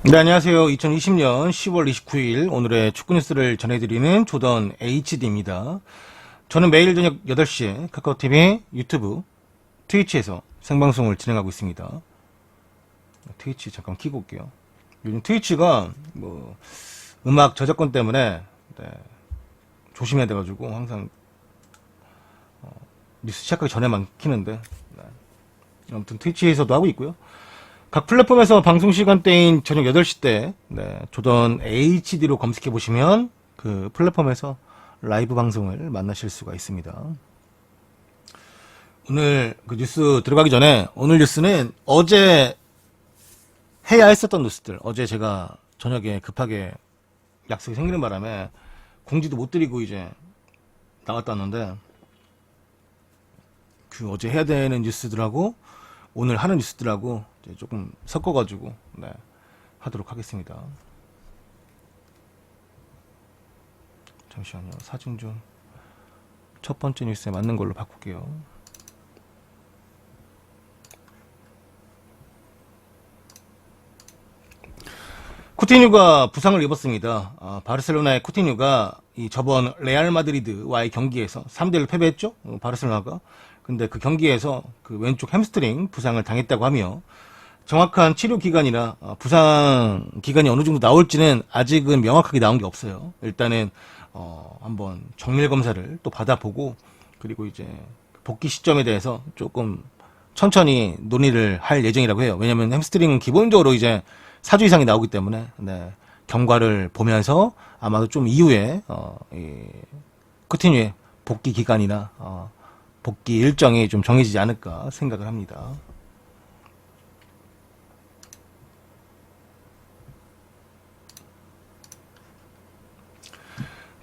네, 안녕하세요. 2020년 10월 29일 오늘의 축구 뉴스를 전해드리는 조던 HD입니다. 저는 매일 저녁 8시에 카카오TV, 유튜브, 트위치에서 생방송을 진행하고 있습니다. 트위치 잠깐 켜고 올게요. 요즘 트위치가 음악 저작권 때문에 조심해야 돼가지고 항상 뉴스 시작하기 전에만 켜는데 아무튼 트위치에서도 하고 있고요. 각 플랫폼에서 방송 시간대인 저녁 8시 때 조던 HD로 검색해 보시면 그 플랫폼에서 라이브 방송을 만나실 수가 있습니다. 오늘 그 뉴스 들어가기 전에 오늘 뉴스는 어제 해야 했었던 뉴스들, 어제 제가 저녁에 급하게 약속이 생기는 바람에 공지도 못 드리고 이제 나왔다는데, 그 어제 해야 되는 뉴스들하고 오늘 하는 뉴스들하고 이제 조금 섞어가지고 하도록 하겠습니다. 잠시만요. 사진 좀 첫 번째 뉴스에 맞는 걸로 바꿀게요. 쿠티뉴가 부상을 입었습니다. 바르셀로나의 쿠티뉴가 저번 레알 마드리드와의 경기에서 3대1로 패배했죠. 바르셀로나가. 근데 그 경기에서 그 왼쪽 햄스트링 부상을 당했다고 하며, 정확한 치료 기간이나 부상 기간이 어느 정도 나올지는 아직은 명확하게 나온 게 없어요. 일단은 한번 정밀 검사를 또 받아보고, 그리고 이제 복귀 시점에 대해서 조금 천천히 논의를 할 예정이라고 해요. 왜냐면 햄스트링은 기본적으로 이제 4주 이상이 나오기 때문에 경과를 보면서 아마도 좀 이후에 쿠티뉴의 복귀 기간이나 복귀 일정이 좀 정해지지 않을까 생각을 합니다.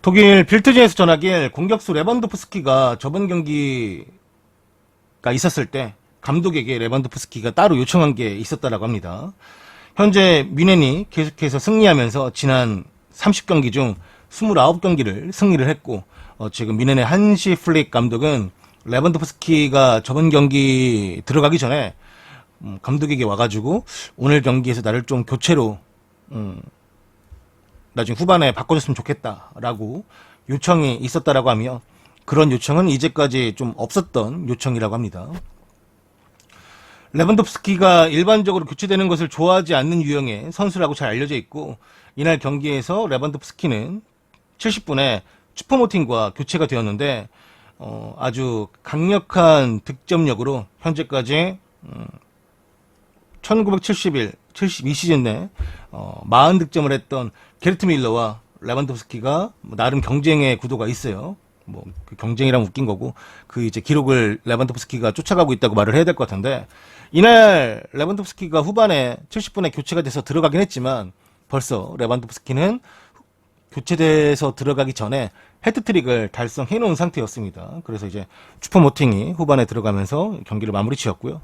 독일 빌트지에서 전하길 공격수 레반도프스키가 저번 경기가 있었을 때 감독에게 레반도프스키가 따로 요청한 게 있었다라고 합니다. 현재 뮌헨이 계속해서 승리하면서 지난 30경기 중 29경기를 승리를 했고, 지금 뮌헨의 한시 플릭 감독은 레반도프스키가 저번 경기 들어가기 전에 감독에게 와가지고 오늘 경기에서 나를 좀 교체로 나중에 후반에 바꿔줬으면 좋겠다라고 요청이 있었다라고 하며, 그런 요청은 이제까지 좀 없었던 요청이라고 합니다. 레반도프스키가 일반적으로 교체되는 것을 좋아하지 않는 유형의 선수라고 잘 알려져 있고, 이날 경기에서 레반도프스키는 70분에 슈퍼모팅과 교체가 되었는데 아주 강력한 득점력으로 현재까지 1971, 72시즌 내 40득점을 했던 게르트 밀러와 레반도프스키가 나름 경쟁의 구도가 있어요. 그 경쟁이랑 웃긴 거고, 그 이제 기록을 레반도프스키가 쫓아가고 있다고 말을 해야 될 것 같은데, 이날 레반도프스키가 후반에 70분에 교체가 돼서 들어가긴 했지만 벌써 레반도프스키는 교체돼서 들어가기 전에 헤트트릭을 달성해 놓은 상태였습니다. 그래서 이제 슈퍼모팅이 후반에 들어가면서 경기를 마무리 지었고요.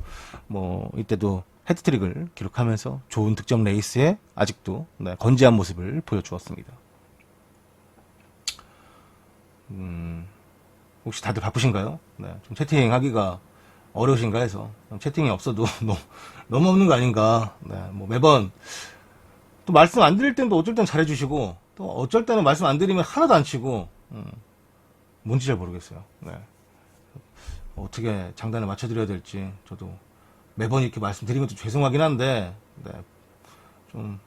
이때도 헤트트릭을 기록하면서 좋은 득점 레이스에 아직도 건재한 모습을 보여주었습니다. 혹시 다들 바쁘신가요? 좀 채팅하기가 어려우신가 해서, 채팅이 없어도 너무 없는 거 아닌가. 매번 또 말씀 안 드릴 때는 또 어쩔 땐 잘해주시고, 또 어쩔 때는 말씀 안 드리면 하나도 안 치고, 뭔지 잘 모르겠어요. 어떻게 장단을 맞춰드려야 될지 저도 매번 이렇게 말씀드리면 좀 죄송하긴 한데, 좀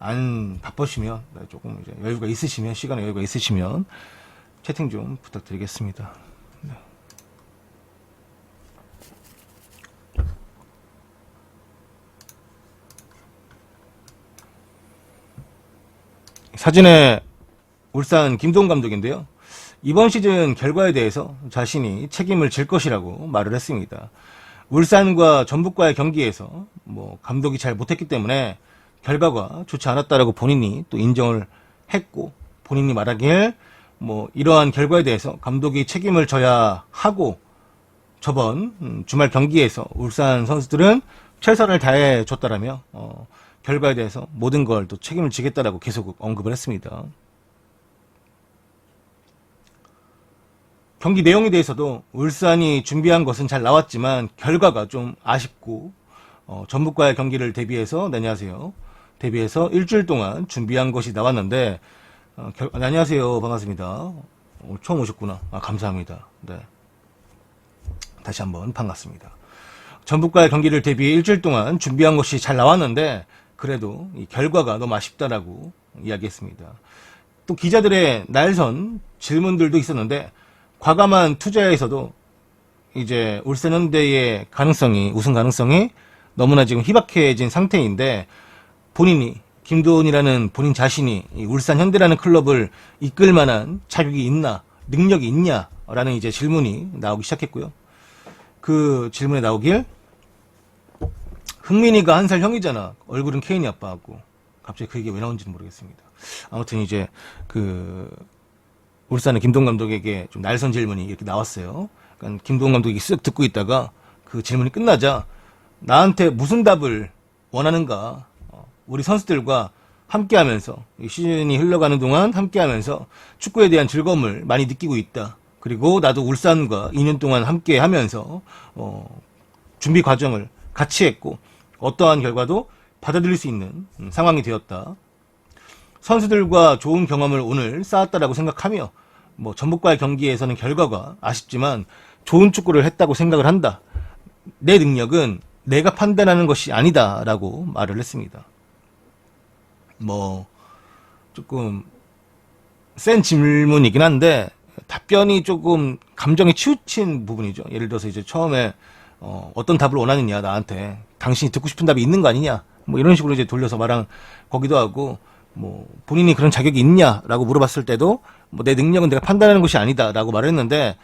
안 바쁘시면, 조금 이제 여유가 있으시면, 시간에 여유가 있으시면 채팅 좀 부탁드리겠습니다. 사진에 울산 김동 감독인데요. 이번 시즌 결과에 대해서 자신이 책임을 질 것이라고 말을 했습니다. 울산과 전북과의 경기에서 감독이 잘 못했기 때문에 결과가 좋지 않았다라고 본인이 또 인정을 했고, 본인이 말하길 이러한 결과에 대해서 감독이 책임을 져야 하고, 저번 주말 경기에서 울산 선수들은 최선을 다해 줬다라며 결과에 대해서 모든 걸 또 책임을 지겠다라고 계속 언급을 했습니다. 경기 내용에 대해서도 울산이 준비한 것은 잘 나왔지만 결과가 좀 아쉽고, 전북과의 경기를 대비해서, 안녕하세요. 대비해서 일주일 동안 준비한 것이 나왔는데, 안녕하세요. 반갑습니다. 처음 오셨구나. 감사합니다. 네. 다시 한번 반갑습니다. 전북과의 경기를 대비해 일주일 동안 준비한 것이 잘 나왔는데, 그래도 이 결과가 너무 아쉽다라고 이야기했습니다. 또 기자들의 날선 질문들도 있었는데, 과감한 투자에서도 이제 울산 현대의 우승 가능성이 너무나 지금 희박해진 상태인데, 본인이, 김도훈이라는 본인 자신이 이 울산 현대라는 클럽을 이끌 만한 자격이 있나, 능력이 있냐라는 이제 질문이 나오기 시작했고요. 그 질문에 나오길, 흥민이가 1살 형이잖아. 얼굴은 케인이 아빠하고. 갑자기 그 얘기가 왜 나온지는 모르겠습니다. 아무튼 이제 울산의 김도훈 감독에게 좀 날선 질문이 이렇게 나왔어요. 그러니까 김도훈 감독이 쓱 듣고 있다가 그 질문이 끝나자 나한테 무슨 답을 원하는가, 우리 선수들과 함께하면서 시즌이 흘러가는 동안 함께하면서 축구에 대한 즐거움을 많이 느끼고 있다. 그리고 나도 울산과 2년 동안 함께하면서 준비 과정을 같이 했고 어떠한 결과도 받아들일 수 있는 상황이 되었다. 선수들과 좋은 경험을 오늘 쌓았다라고 생각하며 전북과의 경기에서는 결과가 아쉽지만 좋은 축구를 했다고 생각을 한다. 내 능력은 내가 판단하는 것이 아니다라고 말을 했습니다. 조금 센 질문이긴 한데 답변이 조금 감정에 치우친 부분이죠. 예를 들어서 이제 처음에 어떤 답을 원하느냐, 나한테 당신이 듣고 싶은 답이 있는 거 아니냐, 이런 식으로 이제 돌려서 말한 거기도 하고, 본인이 그런 자격이 있냐라고 물어봤을 때도 내 능력은 내가 판단하는 것이 아니다라고 말을 했는데,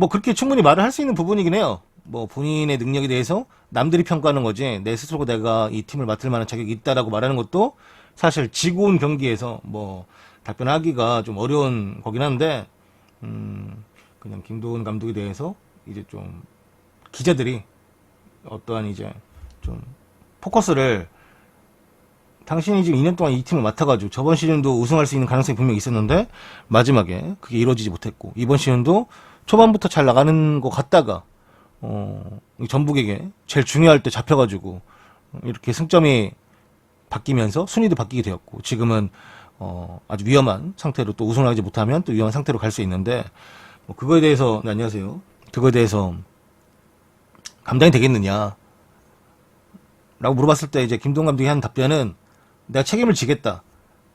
그렇게 충분히 말을 할 수 있는 부분이긴 해요. 본인의 능력에 대해서 남들이 평가하는 거지 내 스스로 내가 이 팀을 맡을 만한 자격이 있다라고 말하는 것도 사실 지고 온 경기에서 답변하기가 좀 어려운 거긴 한데, 그냥 김도훈 감독에 대해서 이제 좀 기자들이 어떠한 이제 좀 포커스를, 당신이 지금 2년 동안 이 팀을 맡아가지고 저번 시즌도 우승할 수 있는 가능성이 분명히 있었는데 마지막에 그게 이루어지지 못했고, 이번 시즌도 초반부터 잘 나가는 것 같다가 전북에게 제일 중요할 때 잡혀가지고 이렇게 승점이 바뀌면서 순위도 바뀌게 되었고, 지금은 아주 위험한 상태로 또 우승을 하지 못하면 또 위험한 상태로 갈 수 있는데, 그거에 대해서, 네, 안녕하세요. 그거에 대해서 감당이 되겠느냐 라고 물어봤을 때 이제 김도훈 감독이 한 답변은 내가 책임을 지겠다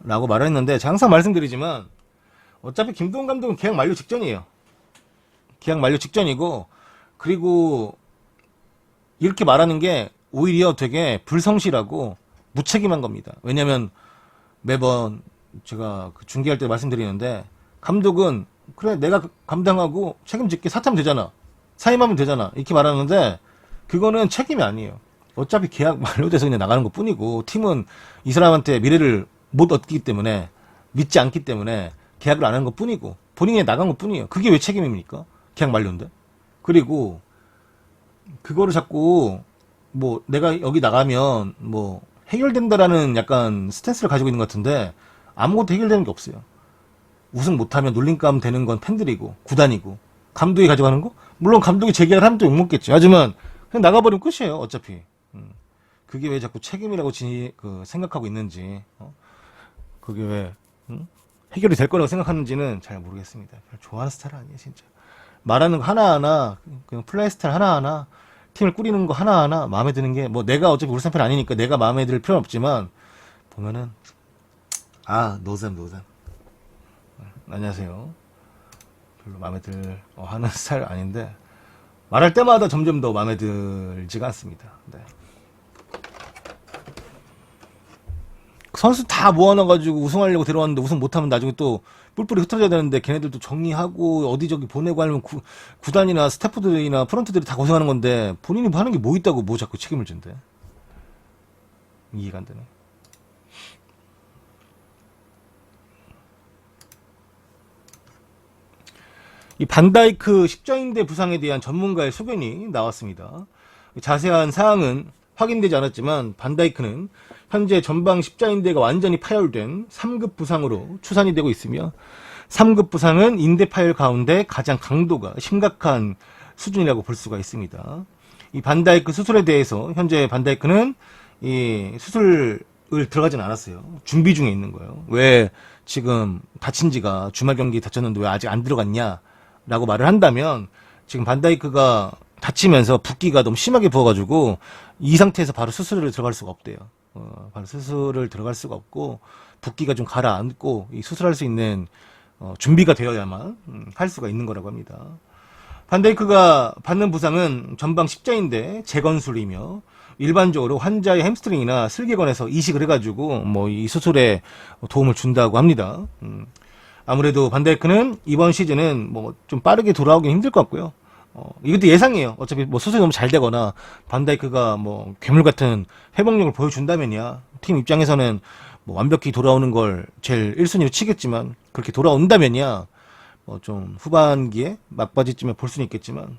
라고 말을 했는데, 제가 항상 말씀드리지만 어차피 김도훈 감독은 계약 만료 직전이에요. 계약 만료 직전이고, 그리고 이렇게 말하는 게 오히려 되게 불성실하고 무책임한 겁니다. 왜냐면 매번 제가 중계할 때 말씀드리는데, 감독은 그래 내가 감당하고 책임질게, 사퇴하면 되잖아, 사임하면 되잖아, 이렇게 말하는데 그거는 책임이 아니에요. 어차피 계약 만료돼서 그냥 나가는 것 뿐이고, 팀은 이 사람한테 미래를 못 얻기 때문에, 믿지 않기 때문에 계약을 안 하는 것 뿐이고, 본인이 나간 것 뿐이에요. 그게 왜 책임입니까? 계약 만료인데. 그리고 그거를 자꾸 내가 여기 나가면 해결된다라는 약간 스탠스를 가지고 있는 것 같은데, 아무것도 해결되는 게 없어요. 우승 못하면 놀림감 되는 건 팬들이고 구단이고, 감독이 가져가는 거? 물론 감독이 재계약을 하면 또 욕먹겠죠. 하지만 그냥 나가버리면 끝이에요, 어차피. 그게 왜 자꾸 책임이라고 생각하고 있는지, 그게 왜 해결이 될 거라고 생각하는지는 잘 모르겠습니다. 좋아하는 스타일 아니에요, 진짜. 말하는 거 하나하나, 그냥 플레이 스타일 하나하나, 팀을 꾸리는 거 하나하나 마음에 드는 게, 내가 어차피 울산 팬 아니니까 내가 마음에 들 필요는 없지만, 보면은 노잼. 안녕하세요. 별로 마음에 하는 스타일 아닌데, 말할 때마다 점점 더 마음에 들지가 않습니다. 네. 선수 다 모아놔가지고 우승하려고 데려왔는데 우승 못하면 나중에 또 뿔뿔이 흩어져야 되는데, 걔네들도 정리하고 어디저기 보내고 하려면 구단이나 스태프들이나 프런트들이 다 고생하는 건데, 본인이 하는 게 뭐 있다고 자꾸 책임을 진대. 이해가 안 되네. 이 반다이크 십자인대 부상에 대한 전문가의 소견이 나왔습니다. 자세한 사항은 확인되지 않았지만 반다이크는 현재 전방 십자인대가 완전히 파열된 3급 부상으로 추산이 되고 있으며, 3급 부상은 인대 파열 가운데 가장 강도가 심각한 수준이라고 볼 수가 있습니다. 이 반다이크 수술에 대해서 현재 반다이크는 이 수술 들어가진 않았어요. 준비 중에 있는 거예요. 왜 지금 다친 지가 주말 경기 다쳤는데 왜 아직 안 들어갔냐라고 말을 한다면 지금 반다이크가 다치면서 붓기가 너무 심하게 부어가지고 이 상태에서 바로 수술을 들어갈 수가 없대요. 바로 수술을 들어갈 수가 없고 붓기가 좀 가라앉고 이 수술할 수 있는 준비가 되어야만 할 수가 있는 거라고 합니다. 반다이크가 받는 부상은 전방 십자인대 재건술이며 일반적으로 환자의 햄스트링이나 슬개건에서 이식을 해가지고 뭐 이 수술에 도움을 준다고 합니다. 아무래도 반다이크는 이번 시즌은 뭐 좀 빠르게 돌아오긴 힘들 것 같고요. 이것도 예상이에요. 어차피 뭐 수술이 너무 잘 되거나 반다이크가 뭐 괴물 같은 회복력을 보여준다면야 팀 입장에서는 뭐 완벽히 돌아오는 걸 제일 1순위로 치겠지만 그렇게 돌아온다면야 뭐 좀 후반기에 막바지쯤에 볼 수는 있겠지만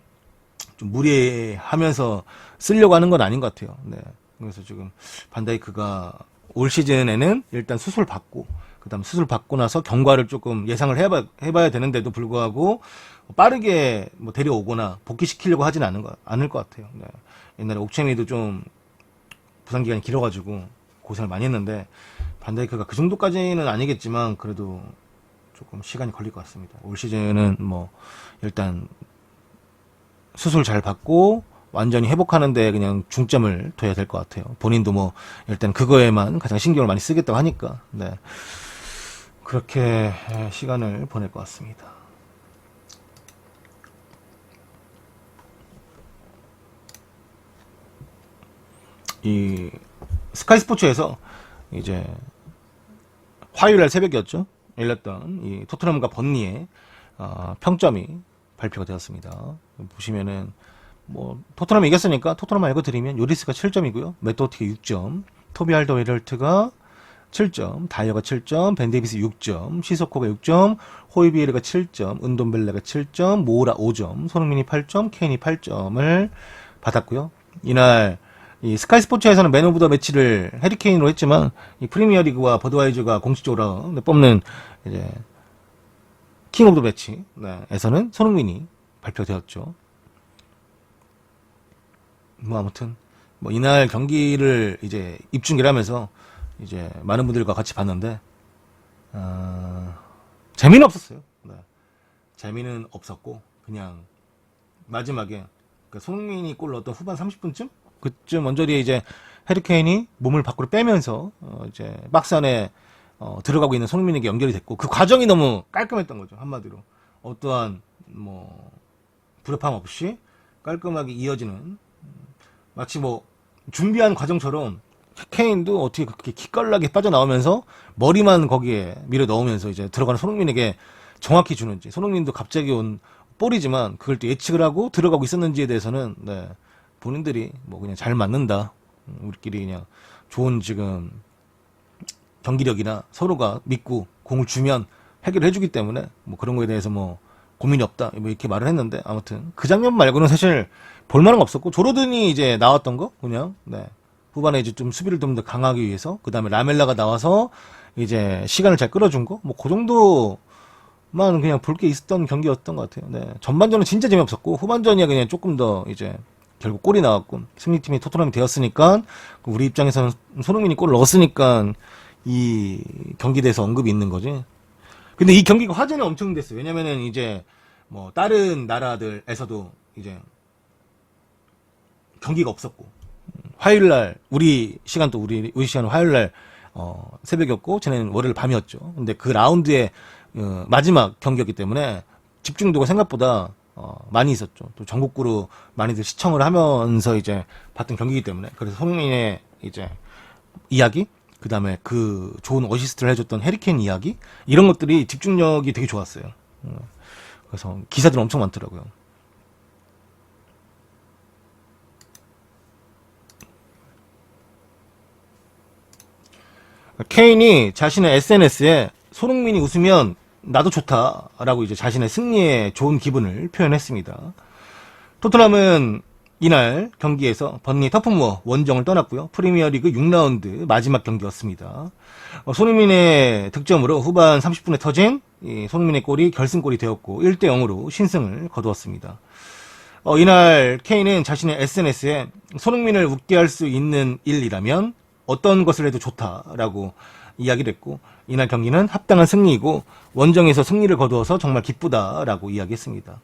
좀 무리하면서 쓰려고 하는 건 아닌 것 같아요. 네. 그래서 지금 반다이크가 올 시즌에는 일단 수술 받고 그다음 수술 받고 나서 경과를 조금 예상을 해봐야 되는데도 불구하고 빠르게 뭐 데려오거나 복귀시키려고 하진 않을 것 같아요. 네. 옛날에 옥체미도 좀 부상 기간이 길어가지고 고생을 많이 했는데 반다이크가 그 정도까지는 아니겠지만 그래도 조금 시간이 걸릴 것 같습니다. 올 시즌은 뭐 일단 수술 잘 받고 완전히 회복하는데 그냥 중점을 둬야 될 것 같아요. 본인도 뭐 일단 그거에만 가장 신경을 많이 쓰겠다고 하니까 네. 그렇게 시간을 보낼 것 같습니다. 이 스카이 스포츠에서 이제 화요일날 새벽이었죠. 열렸던 이 토트넘과 번니의 평점이 발표가 되었습니다. 보시면은 뭐 토트넘이 이겼으니까 토트넘 알고 드리면 요리스가 7점이고요. 매트오티가 6점, 토비 알더웨일트가 7점, 다이어가 7점, 벤 데이비스 6점, 시소코가 6점, 호이비에르가 7점, 은돈벨레가 7점, 모우라 5점, 손흥민이 8점, 케인이 8점을 받았고요. 이날 이 스카이 스포츠에서는 맨 오브 더 매치를 해리케인으로 했지만 이 프리미어리그와 버드와이저가 공식적으로 뽑는 이제 킹 오브 더 매치에서는 손흥민이 발표되었죠. 뭐 아무튼 뭐 이날 경기를 이제 입중계를 하면서 이제 많은 분들과 같이 봤는데 재미는 없었어요. 네. 재미는 없었고 그냥 마지막에 그러니까 손흥민이 골 넣었던 후반 30분쯤 그쯤 언저리에 이제 해리케인이 몸을 밖으로 빼면서 이제 박스 안에 들어가고 있는 손흥민에게 연결이 됐고 그 과정이 너무 깔끔했던 거죠. 한마디로 어떠한 뭐 불협화 없이 깔끔하게 이어지는 마치 뭐 준비한 과정처럼 케인도 어떻게 그렇게 기깔나게 빠져나오면서 머리만 거기에 밀어 넣으면서 이제 들어가는 손흥민에게 정확히 주는지 손흥민도 갑자기 온 볼이지만 그걸 또 예측을 하고 들어가고 있었는지에 대해서는 네, 본인들이 뭐 그냥 잘 맞는다 우리끼리 그냥 좋은 지금 경기력이나 서로가 믿고 공을 주면 해결을 해주기 때문에 뭐 그런 거에 대해서 뭐 고민이 없다 뭐 이렇게 말을 했는데 아무튼 그 장면 말고는 사실 볼만한 거 없었고 조르든이 이제 나왔던 거 그냥 네. 후반에 이제 좀 수비를 좀 더 강하기 위해서 그 다음에 라멜라가 나와서 이제 시간을 잘 끌어준 거 뭐 그 정도만 그냥 볼 게 있었던 경기였던 것 같아요. 네. 전반전은 진짜 재미없었고 후반전이야 그냥 조금 더 이제 결국 골이 나왔고 승리팀이 토트넘이 되었으니까 우리 입장에서는 손흥민이 골을 넣었으니까 이 경기에 대해서 언급이 있는 거지. 근데 이 경기가 화제는 엄청 됐어요. 왜냐면은 이제 뭐 다른 나라들에서도 이제 경기가 없었고 화요일날 우리 시간도 우리 시간은 화요일날 새벽이었고 쟤는 월요일 밤이었죠. 근데 그 라운드의 마지막 경기였기 때문에 집중도가 생각보다 많이 있었죠. 또 전국구로 많이들 시청을 하면서 이제 봤던 경기이기 때문에 그래서 손흥민의 이제 이야기 그 다음에 그 좋은 어시스트를 해줬던 해리케인 이야기 이런 것들이 집중력이 되게 좋았어요. 그래서 기사들 엄청 많더라고요. 케인이 자신의 SNS에 손흥민이 웃으면 나도 좋다라고 이제 자신의 승리에 좋은 기분을 표현했습니다. 토트넘은 이날 경기에서 번니 터프무어 원정을 떠났고요. 프리미어리그 6라운드 마지막 경기였습니다. 손흥민의 득점으로 후반 30분에 터진 이 손흥민의 골이 결승골이 되었고 1대0으로 신승을 거두었습니다. 이날 케인은 자신의 SNS에 손흥민을 웃게 할 수 있는 일이라면 어떤 것을 해도 좋다라고 이야기를 했고, 이날 경기는 합당한 승리이고 원정에서 승리를 거두어서 정말 기쁘다라고 이야기했습니다.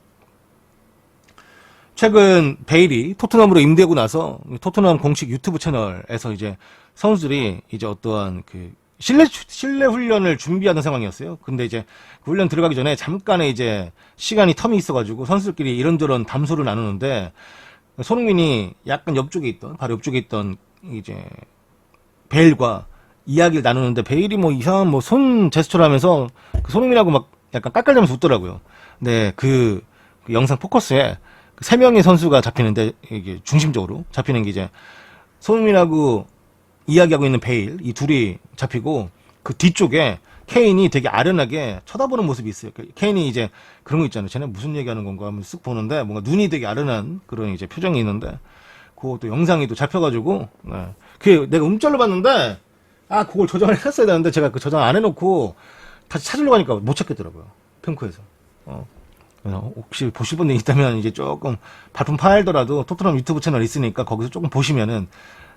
최근 베일이 토트넘으로 임대하고 나서 토트넘 공식 유튜브 채널에서 이제 선수들이 이제 어떠한 그 실내 훈련을 준비하는 상황이었어요. 근데 이제 그 훈련 들어가기 전에 잠깐의 이제 시간이 텀이 있어가지고 선수들끼리 이런저런 담소를 나누는데, 손흥민이 약간 바로 옆쪽에 있던 이제 베일과 이야기를 나누는데, 베일이 뭐 이상한 뭐 손 제스처를 하면서 그 손흥민하고 막 약간 깔깔대면서 웃더라고요. 네, 그 영상 포커스에 그 3명의 선수가 잡히는데, 이게 중심적으로 잡히는 게 이제 손흥민하고 이야기하고 있는 베일, 이 둘이 잡히고, 그 뒤쪽에 케인이 되게 아련하게 쳐다보는 모습이 있어요. 케인이 이제 그런 거 있잖아요. 쟤네 무슨 얘기하는 건가 하면 쓱 보는데, 뭔가 눈이 되게 아련한 그런 이제 표정이 있는데, 그것도 영상이 또 잡혀가지고, 네. 그 내가 음절로 봤는데, 그걸 저장을 했어야 되는데, 제가 그 저장 안 해놓고 다시 찾으려고 하니까 못 찾겠더라고요. 핑크에서. 혹시 보실 분들 있다면 이제 조금 발품 파일더라도 토트넘 유튜브 채널 있으니까 거기서 조금 보시면은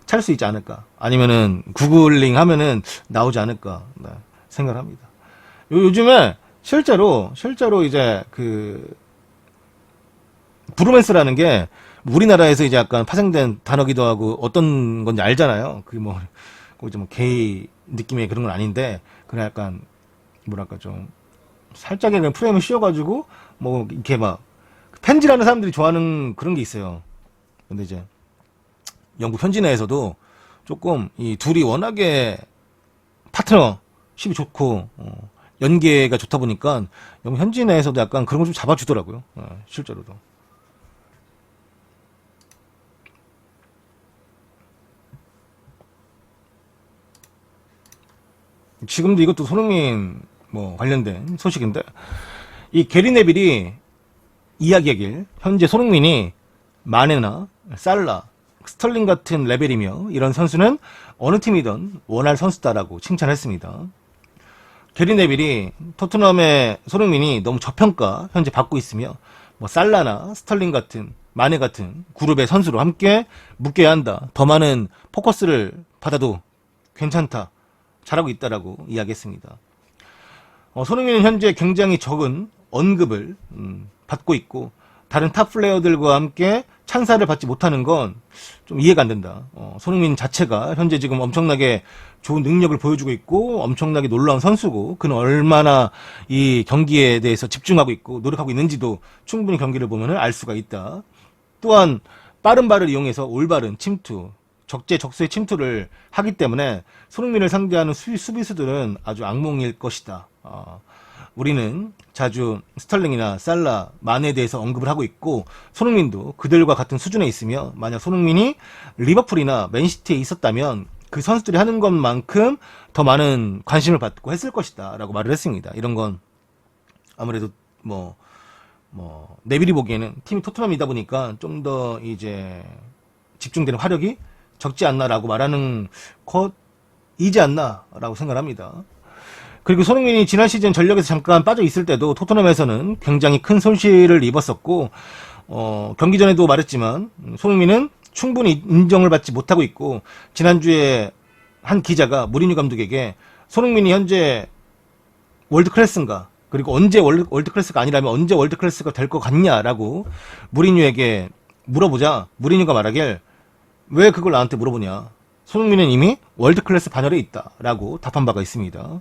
찾을 수 있지 않을까. 아니면은 구글링 하면은 나오지 않을까. 네, 생각을 합니다. 요즘에 실제로 이제 그 브로맨스라는 게 우리나라에서 이제 약간 파생된 단어기도 하고 어떤 건지 알잖아요. 그 뭐 이제 뭐 게이 느낌의 그런 건 아닌데, 그냥 약간 뭐랄까 좀 살짝의 그냥 프레임을 씌워가지고 뭐 이렇게 막 팬지라는 사람들이 좋아하는 그런 게 있어요. 근데 이제 영국 현지 내에서도 조금 이 둘이 워낙에 파트너십이 좋고 연계가 좋다 보니까 영국 현지 내에서도 약간 그런 걸 좀 잡아주더라고요. 실제로도. 지금도 이것도 손흥민 뭐 관련된 소식인데, 이 게리 네빌이 이야기하길 현재 손흥민이 마네나 살라, 스털링 같은 레벨이며 이런 선수는 어느 팀이든 원할 선수다라고 칭찬했습니다. 게리 네빌이 토트넘의 손흥민이 너무 저평가 현재 받고 있으며, 뭐 살라나 스털링 같은 마네 같은 그룹의 선수로 함께 묶여야 한다. 더 많은 포커스를 받아도 괜찮다. 잘하고 있다라고 이야기했습니다. 손흥민은 현재 굉장히 적은 언급을 받고 있고, 다른 탑 플레이어들과 함께 찬사를 받지 못하는 건 좀 이해가 안 된다. 손흥민 자체가 현재 지금 엄청나게 좋은 능력을 보여주고 있고 엄청나게 놀라운 선수고, 그는 얼마나 이 경기에 대해서 집중하고 있고 노력하고 있는지도 충분히 경기를 보면 알 수가 있다. 또한 빠른 발을 이용해서 올바른 침투, 적재적소의 침투를 하기 때문에 손흥민을 상대하는 수비수들은 아주 악몽일 것이다. 우리는 자주 스털링이나 살라, 만에 대해서 언급을 하고 있고, 손흥민도 그들과 같은 수준에 있으며, 만약 손흥민이 리버풀이나 맨시티에 있었다면 그 선수들이 하는 것만큼 더 많은 관심을 받고 했을 것이다 라고 말을 했습니다. 이런 건 아무래도 네빌이 보기에는 팀이 토트넘이다 보니까 좀 더 이제 집중되는 화력이 적지 않나라고 말하는 것이지 않나라고 생각합니다. 그리고 손흥민이 지난 시즌 전력에서 잠깐 빠져 있을 때도 토트넘에서는 굉장히 큰 손실을 입었었고, 경기 전에도 말했지만 손흥민은 충분히 인정을 받지 못하고 있고, 지난주에 한 기자가 무리뉴 감독에게 손흥민이 현재 월드 클래스인가, 그리고 언제 월드 클래스가 아니라면 언제 월드 클래스가 될 것 같냐라고 무리뉴에게 물어보자, 무리뉴가 말하길, 왜 그걸 나한테 물어보냐, 손흥민은 이미 월드 클래스 반열에 있다라고 답한 바가 있습니다.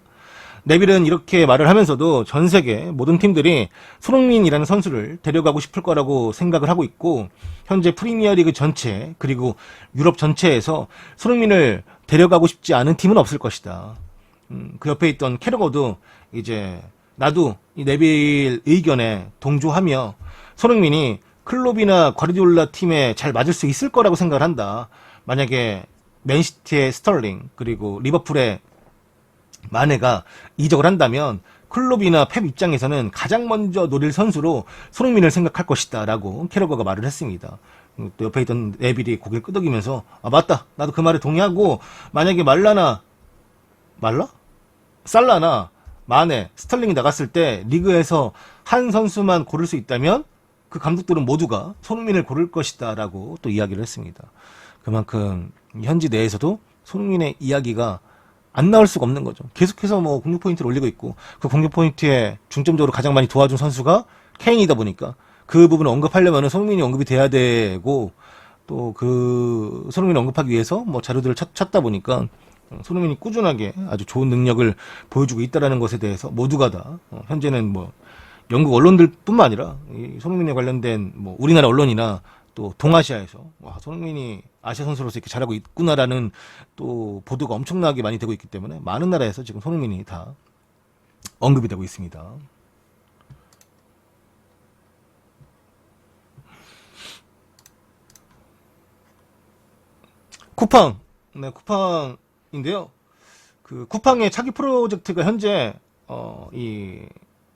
네빌은 이렇게 말을 하면서도 전 세계 모든 팀들이 손흥민이라는 선수를 데려가고 싶을 거라고 생각을 하고 있고, 현재 프리미어리그 전체 그리고 유럽 전체에서 손흥민을 데려가고 싶지 않은 팀은 없을 것이다. 그 옆에 있던 캐러거도 이제 나도 이 네빌 의견에 동조하며 손흥민이 클롭이나 과르디올라 팀에 잘 맞을 수 있을 거라고 생각을 한다. 만약에 맨시티의 스털링 그리고 리버풀의 마네가 이적을 한다면 클롭이나 펩 입장에서는 가장 먼저 노릴 선수로 손흥민을 생각할 것이다 라고 캐러거가 말을 했습니다. 또 옆에 있던 네빌이 고개를 끄덕이면서 맞다, 나도 그 말에 동의하고, 만약에 살라나 마네, 스털링이 나갔을 때 리그에서 한 선수만 고를 수 있다면 그 감독들은 모두가 손흥민을 고를 것이다 라고 또 이야기를 했습니다. 그만큼 현지 내에서도 손흥민의 이야기가 안 나올 수가 없는 거죠. 계속해서 뭐 공격 포인트를 올리고 있고 그 공격 포인트에 중점적으로 가장 많이 도와준 선수가 케인이다 보니까 그 부분을 언급하려면은 손흥민이 언급이 돼야 되고 또 그 손흥민을 언급하기 위해서 뭐 자료들을 찾다 보니까 손흥민이 꾸준하게 아주 좋은 능력을 보여주고 있다라는 것에 대해서 모두가 다 현재는 뭐 영국 언론들뿐만 아니라 이 손흥민에 관련된 뭐 우리나라 언론이나 또 동아시아에서 와, 손흥민이 아시아 선수로서 이렇게 잘하고 있구나라는 또 보도가 엄청나게 많이 되고 있기 때문에 많은 나라에서 지금 손흥민이 다 언급이 되고 있습니다. 쿠팡, 네, 쿠팡인데요. 그 쿠팡의 차기 프로젝트가 현재 이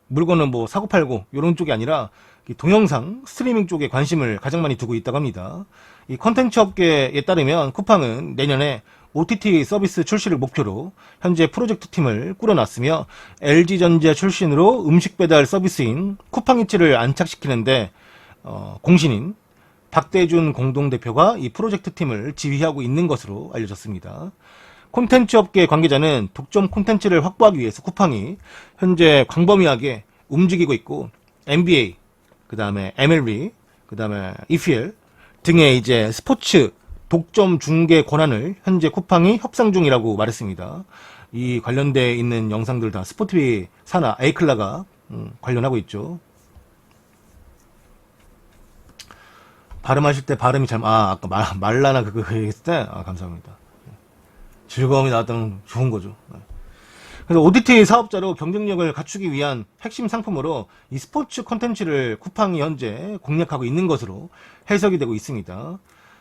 물건은 뭐 사고 팔고 이런 쪽이 아니라 이 동영상 스트리밍 쪽에 관심을 가장 많이 두고 있다고 합니다. 이 컨텐츠 업계에 따르면 쿠팡은 내년에 OTT 서비스 출시를 목표로 현재 프로젝트 팀을 꾸려놨으며 LG전자 출신으로 음식 배달 서비스인 쿠팡이츠를 안착시키는데 공신인 박대준 공동대표가 이 프로젝트 팀을 지휘하고 있는 것으로 알려졌습니다. 콘텐츠 업계 관계자는 독점 콘텐츠를 확보하기 위해서 쿠팡이 현재 광범위하게 움직이고 있고 NBA, 그 다음에 MLB, 그 다음에 EPL 등의 이제 스포츠 독점 중계 권한을 현재 쿠팡이 협상 중이라고 말했습니다. 이 관련돼 있는 영상들 다 스포티비 산하 에이클라가 관련하고 있죠. 발음하실 때 발음이 잘, 아까 말라나 그거 얘기했을 때, 감사합니다. 즐거움이 나왔다면 좋은 거죠. 그래서 OTT 사업자로 경쟁력을 갖추기 위한 핵심 상품으로 이 스포츠 콘텐츠를 쿠팡이 현재 공략하고 있는 것으로 해석이 되고 있습니다.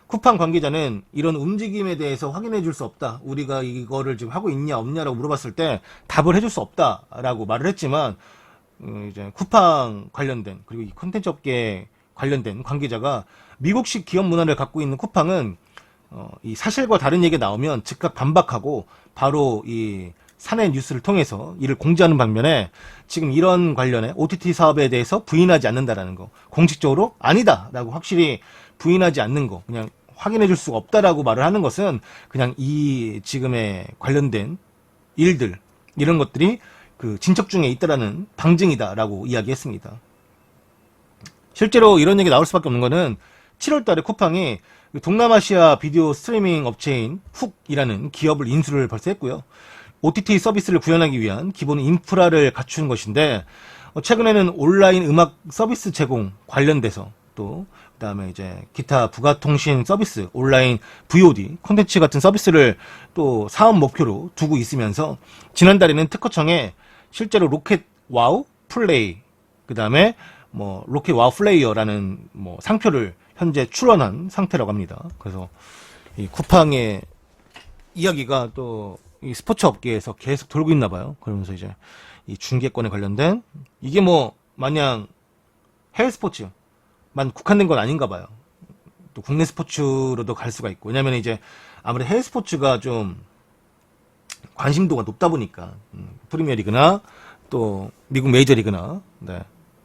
쿠팡 관계자는 이런 움직임에 대해서 확인해 줄 수 없다. 우리가 이거를 지금 하고 있냐 없냐라고 물어봤을 때 답을 해줄 수 없다라고 말을 했지만 이제 쿠팡 관련된 그리고 이 콘텐츠 업계 관련된 관계자가 미국식 기업 문화를 갖고 있는 쿠팡은 이 사실과 다른 얘기가 나오면 즉각 반박하고 바로 이 사내 뉴스를 통해서 이를 공지하는 반면에 지금 이런 관련해 OTT 사업에 대해서 부인하지 않는다라는 거, 공식적으로 아니다라고 확실히 부인하지 않는 거, 그냥 확인해 줄 수가 없다라고 말을 하는 것은 그냥 이 지금의 관련된 일들 이런 것들이 그 진척 중에 있다라는 방증이다라고 이야기했습니다. 실제로 이런 얘기 나올 수밖에 없는 거는 7월 달에 쿠팡이 동남아시아 비디오 스트리밍 업체인 훅이라는 기업을 인수를 벌써 했고요. OTT 서비스를 구현하기 위한 기본 인프라를 갖춘 것인데 최근에는 온라인 음악 서비스 제공 관련돼서 또 그다음에 이제 기타 부가통신 서비스, 온라인 VOD 콘텐츠 같은 서비스를 또 사업 목표로 두고 있으면서 지난달에는 특허청에 실제로 로켓 와우 플레이 그다음에 뭐 로켓 와우 플레이어라는 뭐 상표를 현재 출원한 상태라고 합니다. 그래서 이 쿠팡의 이야기가 또 이 스포츠 업계에서 계속 돌고 있나 봐요. 그러면서 이제 이 중계권에 관련된 이게 뭐 마냥 해외 스포츠만 국한된 건 아닌가 봐요. 또 국내 스포츠로도 갈 수가 있고 왜냐면 이제 아무래도 해외 스포츠가 좀 관심도가 높다 보니까 프리미어리그나 또 미국 메이저리그나 네.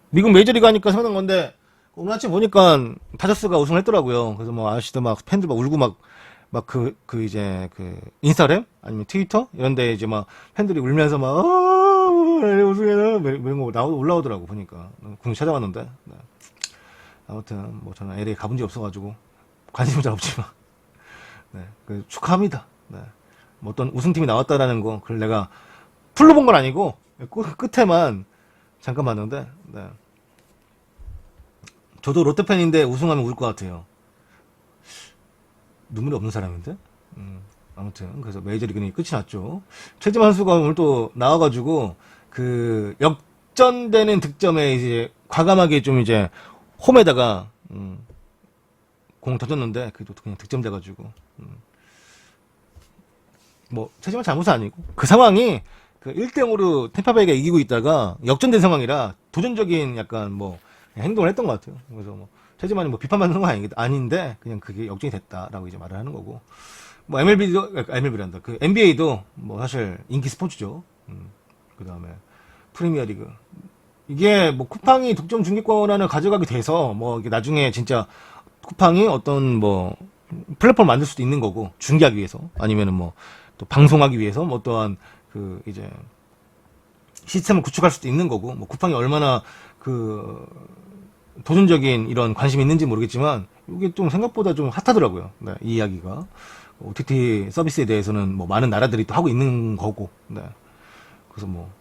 미국 메이저리그 하니까 생각난 건데 오늘 아침 보니까 다저스가 우승을 했더라고요. 그래서 뭐 아저씨들 막 팬들 막 울고 이제 인스타그램 아니면 트위터 이런데 이제 막 팬들이 울면서 막 우승해라 이런 거 올라오더라고 보니까 공식 찾아갔는데 네. 아무튼 뭐 저는 LA 가본 적 없어가지고 관심은 잘 없지만 네, 축하합니다. 네. 뭐 어떤 우승팀이 나왔다라는 거 그걸 내가 풀로 본 건 아니고 끝에만 잠깐 봤는데 네. 저도 롯데 팬인데 우승하면 울 것 같아요. 눈물이 없는 사람인데? 아무튼 그래서 메이저리그는 끝이 났죠. 최지만 선수가 오늘 또 나와가지고 그 역전되는 득점에 이제 과감하게 좀 이제 홈에다가 공 던졌는데 그게 또 그냥 득점 돼가지고 뭐 최지만 잘못은 아니고 그 상황이 그 1대0으로 템파베이가 이기고 있다가 역전된 상황이라 도전적인 약간 뭐 행동을 했던 것 같아요. 그래서 뭐 최지만이 뭐 비판받는 건 아닌데 그냥 그게 역전이 됐다라고 이제 말을 하는 거고 뭐 MLB란다. 그 NBA도 뭐 사실 인기 스포츠죠. 그 다음에 프리미어리그 이게 뭐 쿠팡이 독점 중계권을 가져가게 돼서 뭐 이게 나중에 진짜 쿠팡이 어떤 뭐 플랫폼 만들 수도 있는 거고, 중계하기 위해서. 아니면은 뭐, 또 방송하기 위해서, 뭐 또한, 이제, 시스템을 구축할 수도 있는 거고, 뭐, 쿠팡이 얼마나 도전적인 이런 관심이 있는지 모르겠지만, 이게 좀 생각보다 좀 핫하더라고요. 네, 이 이야기가. OTT 서비스에 대해서는 뭐, 많은 나라들이 또 하고 있는 거고, 네. 그래서 뭐,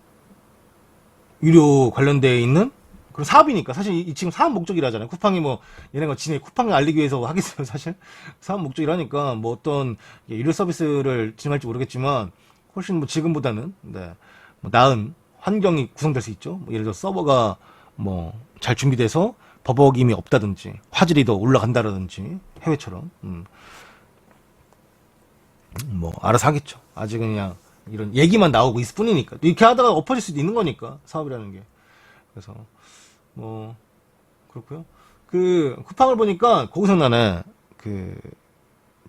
유료 관련되어 있는 그런 사업이니까 사실 이 지금 사업 목적이라 하잖아요. 쿠팡이 뭐 얘네가 지네 쿠팡을 알리기 위해서 하겠어요. 사실 사업 목적이라니까 뭐 어떤 유료 서비스를 진행할지 모르겠지만 훨씬 뭐 지금보다는 네, 뭐 나은 환경이 구성될 수 있죠. 뭐 예를 들어 서버가 뭐 잘 준비돼서 버벅임이 없다든지 화질이 더 올라간다라든지 해외처럼 뭐 알아서 하겠죠. 아직은 그냥 이런 얘기만 나오고 있을 뿐이니까 이렇게 하다가 엎어질 수도 있는 거니까 사업이라는 게. 그래서 뭐 그렇고요. 쿠팡을 보니까 거기서 나네.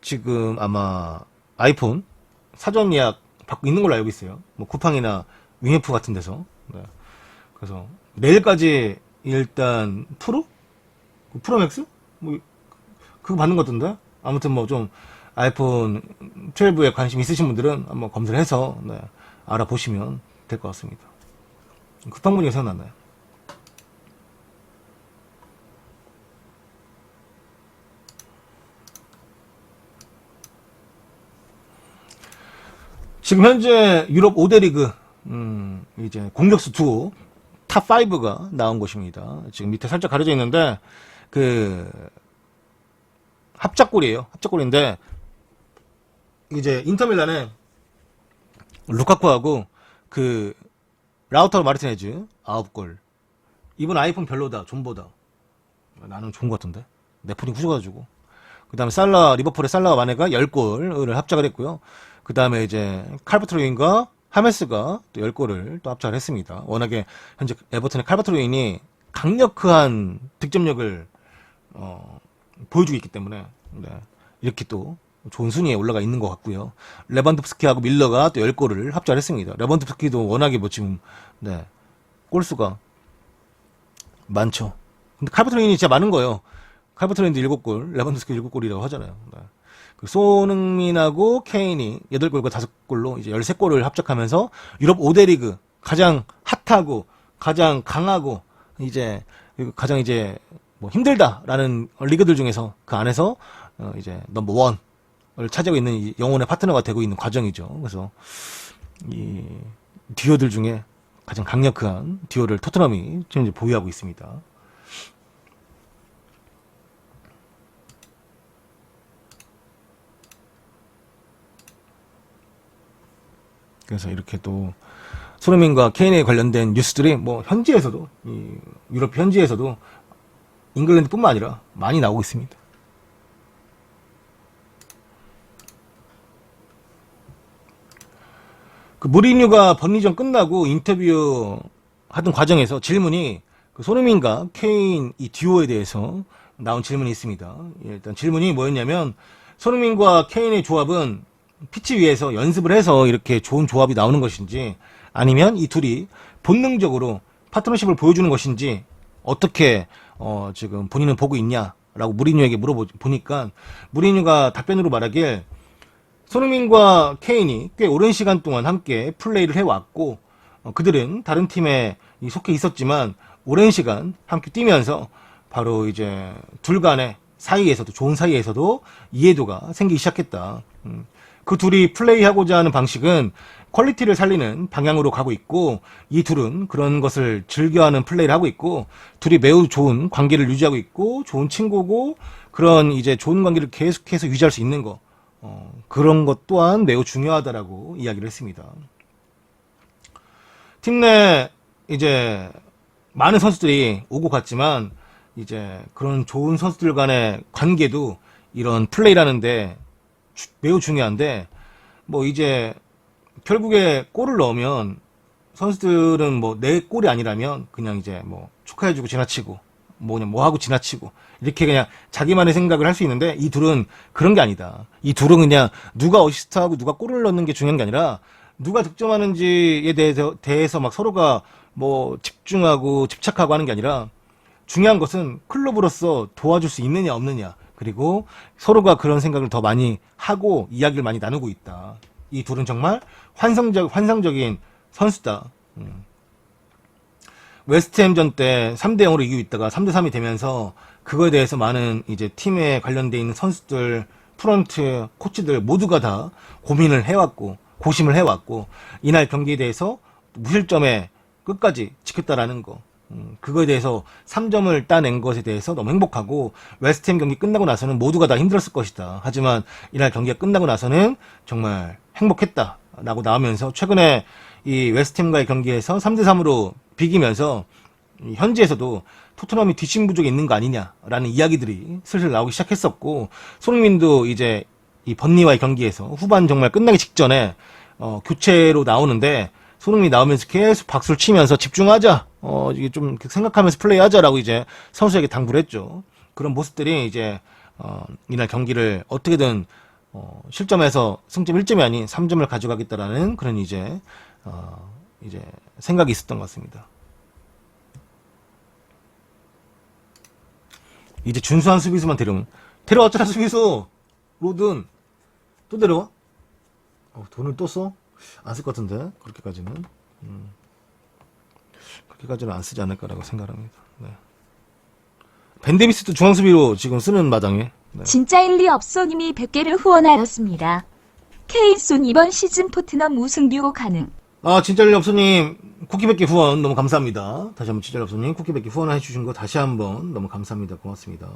지금 아마 아이폰 사전 예약 받고 있는 걸로 알고 있어요. 뭐 쿠팡이나 윙F 같은 데서. 네. 그래서 내일까지 일단 프로맥스 뭐 그거 받는 것 같던데. 아무튼 뭐 좀 아이폰 12에 관심 있으신 분들은 한번 검색을 해서 네, 알아보시면 될 것 같습니다. 쿠팡 분위기가 생각났나요? 지금 현재 유럽 5대 리그 이제 공격수 두오 탑 5가 나온 곳입니다. 지금 밑에 살짝 가려져 있는데 합작골이에요. 합작골인데 이제 인터밀란에 루카쿠하고 라우타로 마르티네즈 9골. 이번 아이폰 별로다. 존보다. 나는 좋은 것 같은데. 내 폰이 후져가지고. 그 다음에 리버풀의 살라와 마네가 10골을 합작을 했고요. 그 다음에 이제 칼버트로인과 하메스가 또 10골을 또 합작을 했습니다. 워낙에 현재 에버튼의 칼버트로인이 강력한 득점력을 보여주고 있기 때문에 네, 이렇게 또 좋은 순위에 올라가 있는 것 같고요. 레반도프스키하고 밀러가 또 10골을 합작을 했습니다. 레반도프스키도 워낙에 뭐 지금 네, 골수가 많죠. 근데 칼버트로인이 진짜 많은 거예요. 칼버트로인도 7골, 레반도프스키 7골이라고 하잖아요. 네. 손흥민하고 케인이 8골과 5골로 이제 13골을 합작하면서 유럽 5대 리그 가장 핫하고 가장 강하고 가장 이제 뭐 힘들다라는 리그들 중에서 그 안에서 이제 넘버 원을 차지하고 있는 이 영혼의 파트너가 되고 있는 과정이죠. 그래서 이 듀오들 중에 가장 강력한 듀오를 토트넘이 지금 이제 보유하고 있습니다. 그래서 이렇게 또 손흥민과 케인에 관련된 뉴스들이 뭐 현지에서도 유럽 현지에서도 잉글랜드뿐만 아니라 많이 나오고 있습니다. 무리뉴가 번리전 끝나고 인터뷰 하던 과정에서 질문이 손흥민과 케인 이 듀오에 대해서 나온 질문이 있습니다. 일단 질문이 뭐였냐면 손흥민과 케인의 조합은 피치 위에서 연습을 해서 이렇게 좋은 조합이 나오는 것인지 아니면 이 둘이 본능적으로 파트너십을 보여주는 것인지 어떻게 지금 본인은 보고 있냐라고 무리뉴에게 물어보니까 무리뉴가 답변으로 말하길 손흥민과 케인이 꽤 오랜 시간 동안 함께 플레이를 해왔고 그들은 다른 팀에 속해 있었지만 오랜 시간 함께 뛰면서 바로 이제 둘 간의 사이에서도 좋은 사이에서도 이해도가 생기기 시작했다. 그 둘이 플레이하고자 하는 방식은 퀄리티를 살리는 방향으로 가고 있고 이 둘은 그런 것을 즐겨하는 플레이를 하고 있고 둘이 매우 좋은 관계를 유지하고 있고 좋은 친구고 그런 이제 좋은 관계를 계속해서 유지할 수 있는 거 그런 것 또한 매우 중요하다라고 이야기를 했습니다. 팀 내 이제 많은 선수들이 오고 갔지만 이제 그런 좋은 선수들 간의 관계도 이런 플레이라는데 매우 중요한데 뭐 이제 결국에 골을 넣으면 선수들은 뭐 내 골이 아니라면 그냥 이제 뭐 축하해주고 지나치고 뭐 그냥 뭐 하고 지나치고 이렇게 그냥 자기만의 생각을 할 수 있는데 이 둘은 그런 게 아니다. 이 둘은 그냥 누가 어시스트하고 누가 골을 넣는 게 중요한 게 아니라 누가 득점하는지에 대해서 막 서로가 뭐 집중하고 집착하고 하는 게 아니라 중요한 것은 클럽으로서 도와줄 수 있느냐 없느냐 그리고 서로가 그런 생각을 더 많이 하고 이야기를 많이 나누고 있다. 이 둘은 정말 환상적인 선수다. 웨스트햄전 때 3대 0으로 이기고 있다가 3대 3이 되면서 그거에 대해서 많은 이제 팀에 관련돼 있는 선수들, 프런트, 코치들 모두가 다 고민을 해왔고 고심을 해왔고 이날 경기에 대해서 무실점에 끝까지 지켰다라는 거. 그거에 대해서 3점을 따낸 것에 대해서 너무 행복하고 웨스트햄 경기 끝나고 나서는 모두가 다 힘들었을 것이다. 하지만 이날 경기가 끝나고 나서는 정말 행복했다라고 나오면서 최근에 이 웨스트햄과의 경기에서 3대 3으로 비기면서 현지에서도 토트넘이 뒷심 부족에 있는 거 아니냐라는 이야기들이 슬슬 나오기 시작했었고 손흥민도 이제 이 번니와의 경기에서 후반 정말 끝나기 직전에 교체로 나오는데 손흥민이 나오면서 계속 박수를 치면서 집중하자, 이게 좀 생각하면서 플레이하자라고 이제 선수에게 당부를 했죠. 그런 모습들이 이제 이날 경기를 어떻게든 실점해서 승점 1점이 아닌 3점을 가져가겠다라는 그런 이제 생각이 있었던 것 같습니다. 이제 준수한 수비수만 데려왔잖아. 수비수 로든 또 데려와? 돈을 또 써? 안 쓸 것 같은데 그렇게까지는 그렇게까지는 안 쓰지 않을까라고 생각합니다. 네. 벤 데비스도 중앙수비로 지금 쓰는 마당에. 네. 진짜 일리 없소님이 100개를 후원하였습니다. 케인손 이번 시즌 토트넘 우승 듀오 가능. 진짜리 없소님 쿠키 100개 후원 너무 감사합니다. 다시 한번 진짜리 없소님 쿠키 100개 후원해 주신 거 다시 한번 너무 감사합니다. 고맙습니다.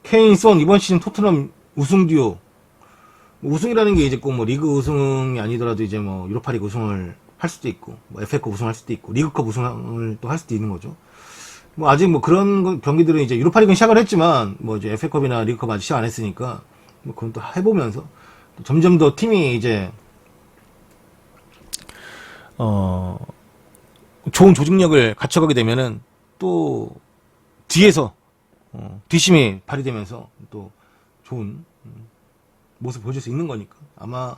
케인손 이번 시즌 토트넘 우승 듀오. 우승이라는 게 이제 꼭 뭐 리그 우승이 아니더라도 이제 뭐 유로파리그 우승을 할 수도 있고 뭐 FA컵 우승할 수도 있고 리그컵 우승을 또 할 수도 있는 거죠. 뭐 아직 뭐 그런 경기들은 이제 유로파리그는 시작을 했지만 뭐 이제 FA컵이나 리그컵 아직 시작 안 했으니까 뭐 그건 또 해보면서 점점 더 팀이 이제 좋은 조직력을 갖춰가게 되면은 또 뒤에서 뒷심이 발휘되면서 또 좋은 모습 보여줄 수 있는 거니까 아마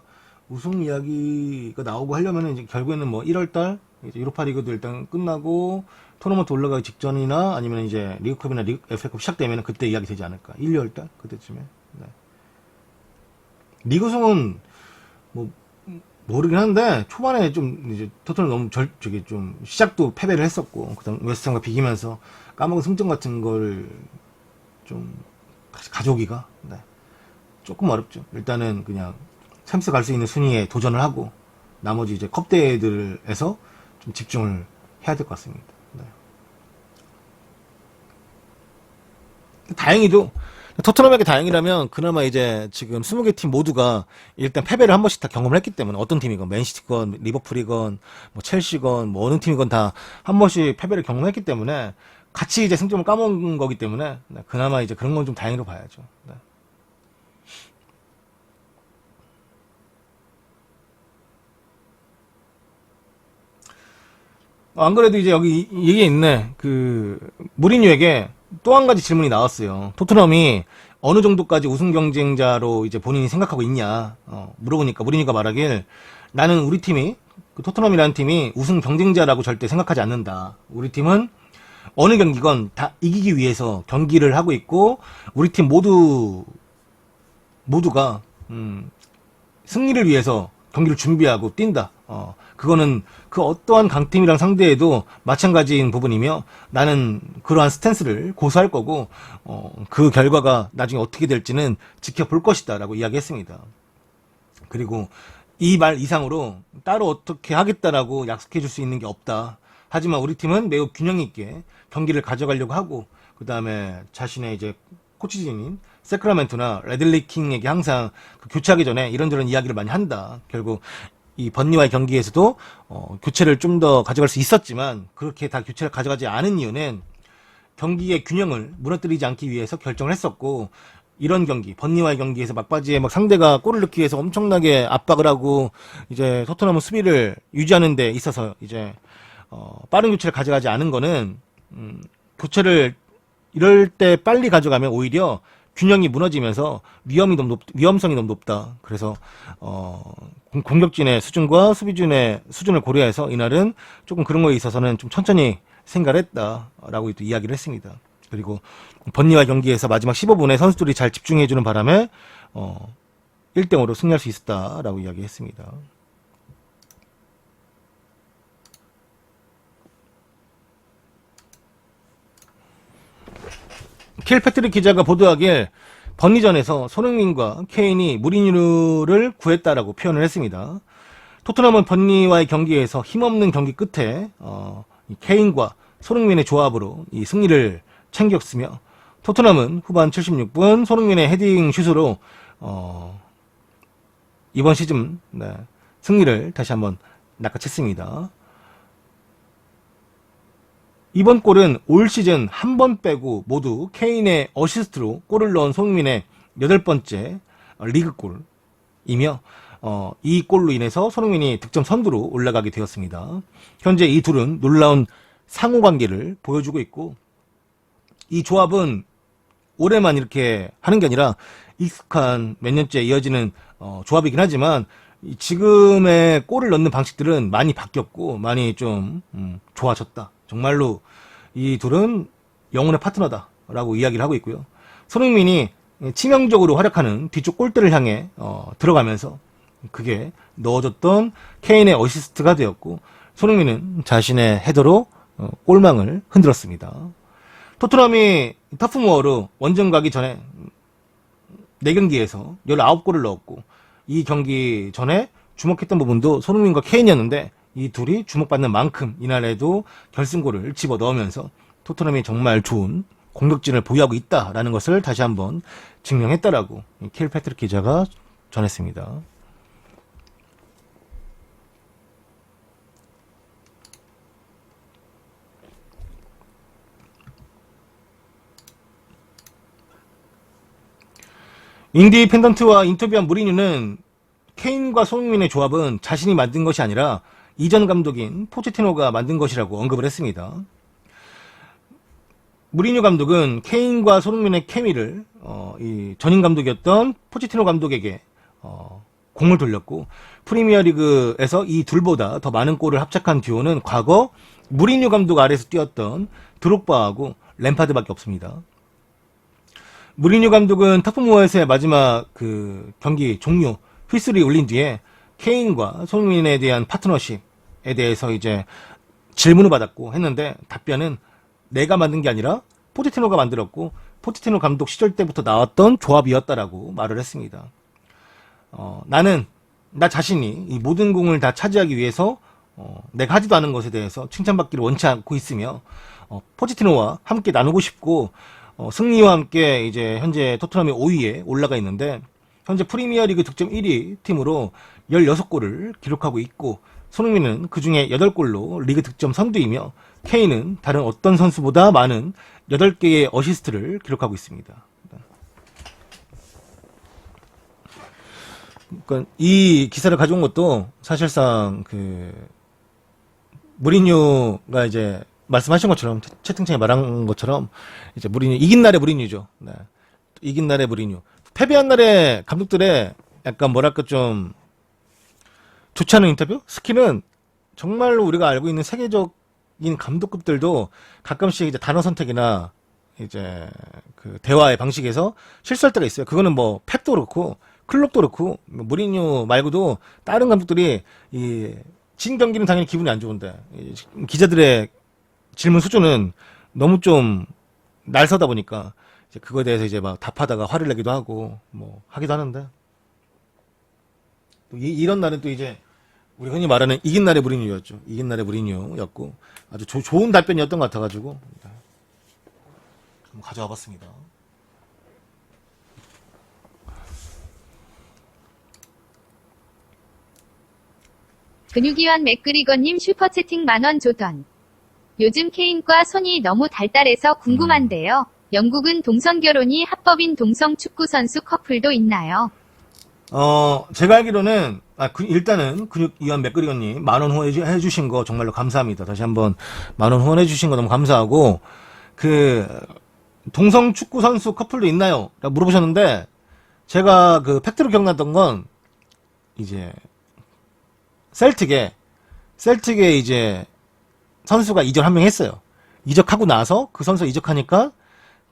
우승 이야기가 나오고 하려면은 이제 결국에는 뭐 1월달 이제 유로파 리그도 일단 끝나고 토너먼트 올라가기 직전이나 아니면 이제 리그컵이나 FA컵 시작되면은 그때 이야기 되지 않을까. 1, 2월달 그때쯤에. 네. 리그 우승은 뭐 모르긴 한데 초반에 좀 이제 토트넘 너무 좀 시작도 패배를 했었고 그다음 웨스트햄과 비기면서 까먹은 승점 같은 걸 좀 가져오기가 네. 조금 어렵죠. 일단은 그냥 챔스 갈 수 있는 순위에 도전을 하고 나머지 이제 컵 대회들에서 좀 집중을 해야 될 것 같습니다. 네. 다행히도 토트넘에게 다행이라면 그나마 이제 지금 20개 팀 모두가 일단 패배를 한 번씩 다 경험을 했기 때문에 어떤 팀이건 맨시티건 리버풀이건 뭐 첼시건 뭐 어느 팀이건 다 한 번씩 패배를 경험했기 때문에 같이 이제 승점을 까먹은 거기 때문에 네, 그나마 이제 그런 건 좀 다행으로 봐야죠. 네. 안 그래도 이제 여기 이게 있네. 무리뉴에게 또 한 가지 질문이 나왔어요. 토트넘이 어느 정도까지 우승 경쟁자로 이제 본인이 생각하고 있냐, 물어보니까 무리뉴가 말하길 나는 우리 팀이, 토트넘이라는 팀이 우승 경쟁자라고 절대 생각하지 않는다. 우리 팀은 어느 경기건 다 이기기 위해서 경기를 하고 있고, 우리 팀 모두가, 승리를 위해서 경기를 준비하고 뛴다. 그거는 그 어떠한 강팀이랑 상대해도 마찬가지인 부분이며 나는 그러한 스탠스를 고수할 거고 그 결과가 나중에 어떻게 될지는 지켜볼 것이다 라고 이야기했습니다. 그리고 이 말 이상으로 따로 어떻게 하겠다라고 약속해 줄 수 있는 게 없다. 하지만 우리 팀은 매우 균형 있게 경기를 가져가려고 하고 그 다음에 자신의 이제 코치진인 세크라멘토나 레들리 킹에게 항상 교체하기 전에 이런저런 이야기를 많이 한다. 결국 이 번니와의 경기에서도 교체를 좀 더 가져갈 수 있었지만 그렇게 다 교체를 가져가지 않은 이유는 경기의 균형을 무너뜨리지 않기 위해서 결정을 했었고 이런 경기 번니와의 경기에서 막바지에 막 상대가 골을 넣기 위해서 엄청나게 압박을 하고 이제 토트넘은 수비를 유지하는 데 있어서 이제 빠른 교체를 가져가지 않은 거는 교체를 이럴 때 빨리 가져가면 오히려 균형이 무너지면서 위험성이 너무 높다. 그래서 공격진의 수준과 수비진의 수준을 고려해서 이날은 조금 그런 거에 있어서는 좀 천천히 생각을 했다라고 또 이야기를 했습니다. 그리고 번니와 경기에서 마지막 15분에 선수들이 잘 집중해주는 바람에 1대0으로 승리할 수 있었다라고 이야기했습니다. 킬 패트릭 기자가 보도하길 번니전에서 손흥민과 케인이 무리뉴를 구했다라고 표현을 했습니다. 토트넘은 번니와의 경기에서 힘없는 경기 끝에 케인과 손흥민의 조합으로 이 승리를 챙겼으며 토트넘은 후반 76분 손흥민의 헤딩 슛으로 이번 시즌 승리를 다시 한번 낚아챘습니다. 이번 골은 올 시즌 한 번 빼고 모두 케인의 어시스트로 골을 넣은 손흥민의 8번째 리그골이며 이 골로 인해서 손흥민이 득점 선두로 올라가게 되었습니다. 현재 이 둘은 놀라운 상호관계를 보여주고 있고 이 조합은 올해만 이렇게 하는 게 아니라 익숙한 몇 년째 이어지는 조합이긴 하지만 지금의 골을 넣는 방식들은 많이 바뀌었고 많이 좀 좋아졌다. 정말로 이 둘은 영혼의 파트너다라고 이야기를 하고 있고요. 손흥민이 치명적으로 활약하는 뒤쪽 골대를 향해 들어가면서 그게 넣어줬던 케인의 어시스트가 되었고 손흥민은 자신의 헤더로 골망을 흔들었습니다. 토트넘이 터프모어로 원정 가기 전에 4경기에서 19골을 넣었고 이 경기 전에 주목했던 부분도 손흥민과 케인이었는데 이 둘이 주목받는 만큼 이날에도 결승골을 집어 넣으면서 토트넘이 정말 좋은 공격진을 보유하고 있다라는 것을 다시 한번 증명했다라고 킬 패트릭 기자가 전했습니다. 인디 펜던트와 인터뷰한 무리뉴는 케인과 손흥민의 조합은 자신이 만든 것이 아니라 이전 감독인 포체티노가 만든 것이라고 언급을 했습니다. 무리뉴 감독은 케인과 손흥민의 케미를 이 전임 감독이었던 포체티노 감독에게 공을 돌렸고 프리미어리그에서 이 둘보다 더 많은 골을 합작한 듀오는 과거 무리뉴 감독 아래에서 뛰었던 드록바하고 램파드밖에 없습니다. 무리뉴 감독은 터프모어에서의 마지막 그 경기 종료 휘슬이 울린 뒤에 케인과 손흥민에 대한 파트너십에 대해서 이제 질문을 받았고 했는데 답변은 내가 만든 게 아니라 포체티노가 만들었고 포체티노 감독 시절 때부터 나왔던 조합이었다라고 말을 했습니다. 나는 나 자신이 이 모든 공을 다 차지하기 위해서 내가 하지도 않은 것에 대해서 칭찬받기를 원치 않고 있으며 포체티노와 함께 나누고 싶고 승리와 함께 이제 현재 토트넘이 5위에 올라가 있는데 현재 프리미어리그 득점 1위 팀으로 16골을 기록하고 있고 손흥민은 그중에 8골로 리그 득점 선두이며 케인은 다른 어떤 선수보다 많은 8개의 어시스트를 기록하고 있습니다. 그러니까 이 기사를 가져온 것도 사실상 그 무리뉴가 이제 말씀하신 것처럼 채팅창에 말한 것처럼 이제 무리뉴 이긴 날의 무리뉴죠. 네. 이긴 날의 무리뉴. 패배한 날의 감독들의 약간 뭐랄까 좀 좋지 않은 인터뷰? 스킬은 정말로 우리가 알고 있는 세계적인 감독급들도 가끔씩 이제 단어 선택이나 이제 그 대화의 방식에서 실수할 때가 있어요. 그거는 뭐 펩도 그렇고 클롭도 그렇고 무리뉴 말고도 다른 감독들이 이 진 경기는 당연히 기분이 안 좋은데 기자들의 질문 수준은 너무 좀 날서다 보니까 이제 그거에 대해서 이제 막 답하다가 화를 내기도 하고 뭐 하기도 하는데 또 이런 날은 또 이제 우리 흔히 말하는 이긴 날의 무리뉴였죠. 이긴 날의 무리뉴였고 아주 좋은 답변이었던 것 같아가지고 한번 가져와 봤습니다. 근육이완 맥그리거님 슈퍼채팅 만원 조던. 요즘 케인과 손이 너무 달달해서 궁금한데요. 영국은 동성결혼이 합법인 동성 축구선수 커플도 있나요? 제가 알기로는, 일단은, 근육이완 맥그리거님, 만원 후원해주신 거 정말로 감사합니다. 다시 한번, 만원 후원해주신 거 너무 감사하고, 동성 축구 선수 커플도 있나요? 라고 물어보셨는데, 제가 그 팩트로 기억났던 건, 이제, 셀틱에 이제, 선수가 이적 한 명 했어요. 이적하고 나서 그 선수가 이적하니까,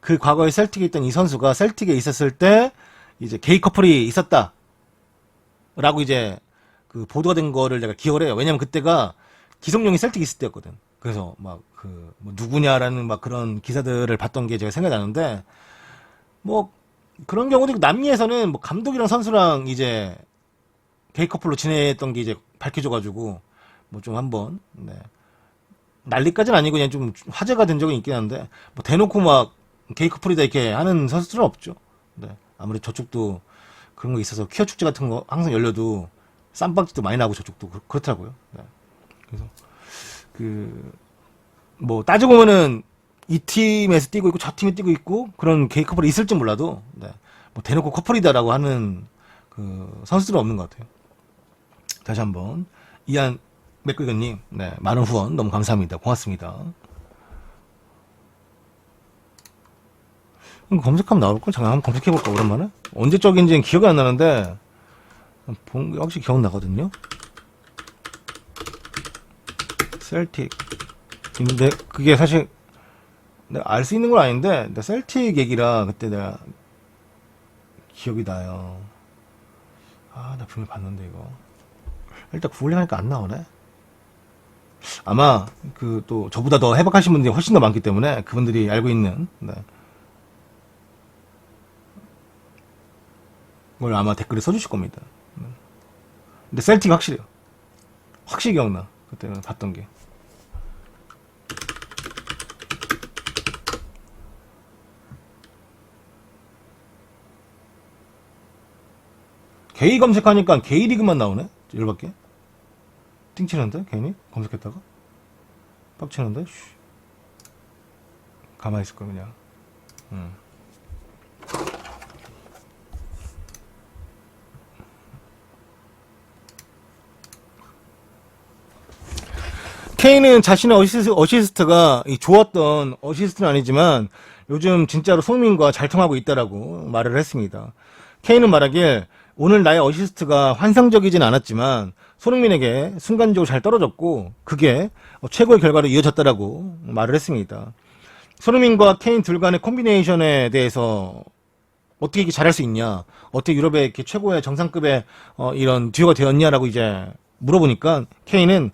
그 과거에 셀틱에 있던 이 선수가 셀틱에 있었을 때, 이제 게이 커플이 있었다. 라고 이제, 그 보도가 된 거를 내가 기억을 해요. 왜냐면 그때가 기성용이 셀틱 있을 때였거든. 그래서 막 그 뭐 누구냐라는 막 그런 기사들을 봤던 게 제가 생각이 나는데 뭐 그런 경우도 있고 남미에서는 뭐 감독이랑 선수랑 이제 게이 커플로 지냈던 게 이제 밝혀져가지고 뭐 좀 한번 네. 난리까지는 아니고 그냥 좀 화제가 된 적은 있긴 한데 뭐 대놓고 막 게이 커플이다 이렇게 하는 선수들은 없죠. 네. 아무래도 저쪽도 그런 거 있어서 퀴어 축제 같은 거 항상 열려도 쌈박질도 많이 나고 저쪽도 그렇더라고요. 네. 그래서 뭐 따지고 보면은 이 팀에서 뛰고 있고 저 팀에 뛰고 있고 그런 게이 커플이 있을지 몰라도 네. 뭐 대놓고 커플이다라고 하는 그 선수들은 없는 것 같아요. 다시 한번 이한 맥글건님 네, 많은 후원 너무 감사합니다. 고맙습니다. 검색하면 나올걸? 잠깐 한번 검색해볼까 오랜만에? 언제적인지는 기억이 안 나는데 본 게 확실히 기억나거든요. 셀틱. 근데 그게 사실 내가 알 수 있는 건 아닌데 근데 셀틱 얘기라 그때 내가 기억이 나요. 아, 나 분명히 봤는데 이거. 일단 구글링하니까 안 나오네. 아마 그 또 저보다 더 해박하신 분들이 훨씬 더 많기 때문에 그분들이 알고 있는 네. 걸 아마 댓글에 써주실 겁니다. 근데 셀틱 확실해요. 확실히 기억나. 그때 봤던 게. 게이 검색하니까 게이 리그만 나오네? 열받게. 띵치는데? 괜히? 검색했다가? 빡치는데? 가만히 있을걸, 그냥. 케인은 자신의 어시스트가 좋았던 어시스트는 아니지만 요즘 진짜로 손흥민과 잘 통하고 있다라고 말을 했습니다. 케인은 말하길 오늘 나의 어시스트가 환상적이진 않았지만 손흥민에게 순간적으로 잘 떨어졌고 그게 최고의 결과로 이어졌다라고 말을 했습니다. 손흥민과 케인 둘 간의 콤비네이션에 대해서 어떻게 이렇게 잘할 수 있냐, 어떻게 유럽의 이렇게 최고의 정상급의 이런 듀오가 되었냐라고 이제 물어보니까 케인은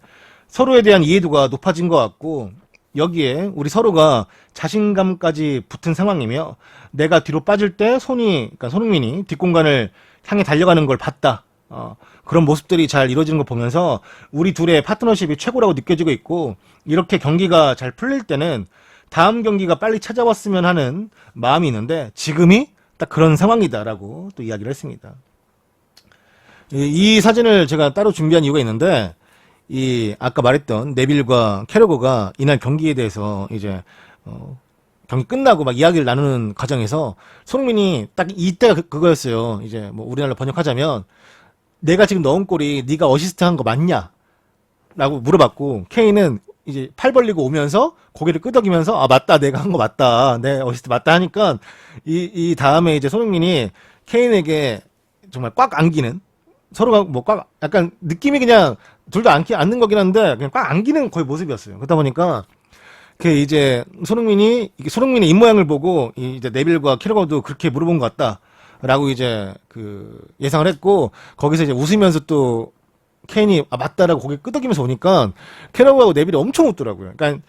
서로에 대한 이해도가 높아진 것 같고 여기에 우리 서로가 자신감까지 붙은 상황이며 내가 뒤로 빠질 때 그러니까 손흥민이 뒷공간을 향해 달려가는 걸 봤다. 그런 모습들이 잘 이루어지는 걸 보면서 우리 둘의 파트너십이 최고라고 느껴지고 있고 이렇게 경기가 잘 풀릴 때는 다음 경기가 빨리 찾아왔으면 하는 마음이 있는데 지금이 딱 그런 상황이다라고 또 이야기를 했습니다. 이 사진을 제가 따로 준비한 이유가 있는데 아까 말했던 네빌과 캐러거가 이날 경기에 대해서 이제 경기 끝나고 막 이야기를 나누는 과정에서 손흥민이 딱 이때가 그거였어요. 이제 뭐 우리나라로 번역하자면 내가 지금 넣은 골이 네가 어시스트 한 거 맞냐? 라고 물어봤고 케인은 이제 팔 벌리고 오면서 고개를 끄덕이면서 맞다, 내가 한 거 맞다, 내 어시스트 맞다 하니까 이 다음에 이제 손흥민이 케인에게 정말 꽉 안기는, 서로가 뭐 꽉 약간 느낌이 그냥 둘 다 안는 거긴 한데 그냥 꽉 안기는 거의 모습이었어요. 그러다 보니까 그 이제 손흥민의 입모양을 보고 이제 네빌과 캐러거도 그렇게 물어본 것 같다라고 이제 그 예상을 했고 거기서 이제 웃으면서 또 케인이 맞다라고 고개 끄덕이면서 오니까 캐러거하고 네빌이 엄청 웃더라고요. 그러니까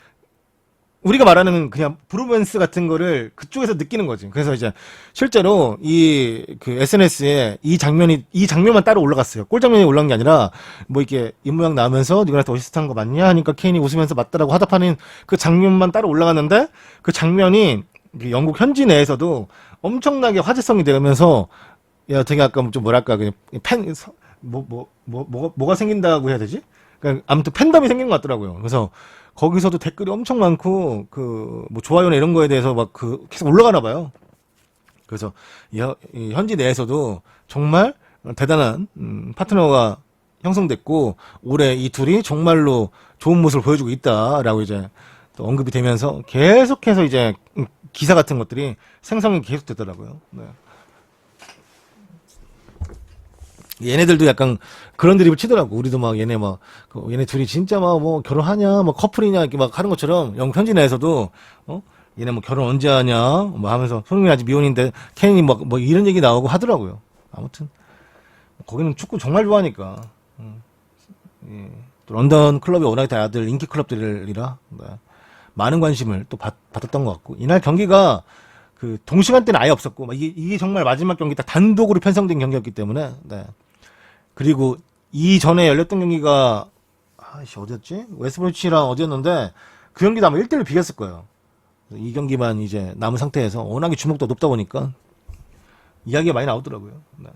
우리가 말하는 그냥 브로맨스 같은 거를 그쪽에서 느끼는 거지. 그래서 이제 실제로 그 SNS에 이 장면만 따로 올라갔어요. 골 장면이 올라간 게 아니라 뭐 이렇게 입모양 나오면서 누구한테 어시스트 한 거 맞냐 하니까 케인이 웃으면서 맞다라고 화답하는 그 장면만 따로 올라갔는데 그 장면이 영국 현지 내에서도 엄청나게 화제성이 되면서 야 되게 아까 좀 뭐랄까 그냥 뭐가 생긴다고 해야 되지? 그러니까 아무튼 팬덤이 생긴 것 같더라고요. 그래서 거기서도 댓글이 엄청 많고 뭐 좋아요나 이런 거에 대해서 막 계속 올라가나 봐요. 그래서 이 현지 내에서도 정말 대단한 파트너가 형성됐고 올해 이 둘이 정말로 좋은 모습을 보여주고 있다라고 이제 또 언급이 되면서 계속해서 이제 기사 같은 것들이 생성이 계속 되더라고요. 네. 얘네들도 약간 그런 드립을 치더라고. 우리도 막 얘네 막 얘네 둘이 진짜 막 뭐 결혼하냐, 뭐 커플이냐 이렇게 막 하는 것처럼 영국 현지 내에서도 얘네 뭐 결혼 언제 하냐 뭐 하면서 손흥민이 아직 미혼인데 케인이 뭐 이런 얘기 나오고 하더라고요. 아무튼 거기는 축구 정말 좋아하니까. 예. 또 런던 클럽이 워낙에 다들 인기 클럽들이라 네. 많은 관심을 또 받았던 것 같고 이날 경기가 그 동시간대는 아예 없었고 이게 정말 마지막 경기 딱 단독으로 편성된 경기였기 때문에 네. 그리고 이전에 열렸던 경기가 어디였지? 웨스트브루치랑 어디였는데 그 경기도 아마 1대1 비겼을 거예요. 이 경기만 이제 남은 상태에서 워낙에 주목도가 높다 보니까 이야기가 많이 나오더라고요. 네.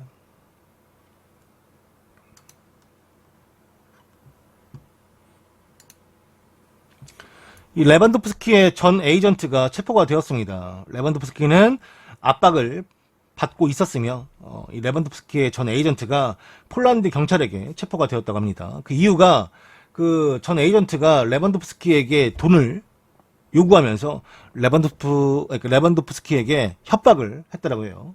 이 레반도프스키의 전 에이전트가 체포가 되었습니다. 레반도프스키는 압박을 받고 있었으며 이 레반도프스키의 전 에이전트가 폴란드 경찰에게 체포가 되었다고 합니다. 그 이유가 그 전 에이전트가 레반도프스키에게 돈을 요구하면서 레반도프스키에게 협박을 했다라고 해요.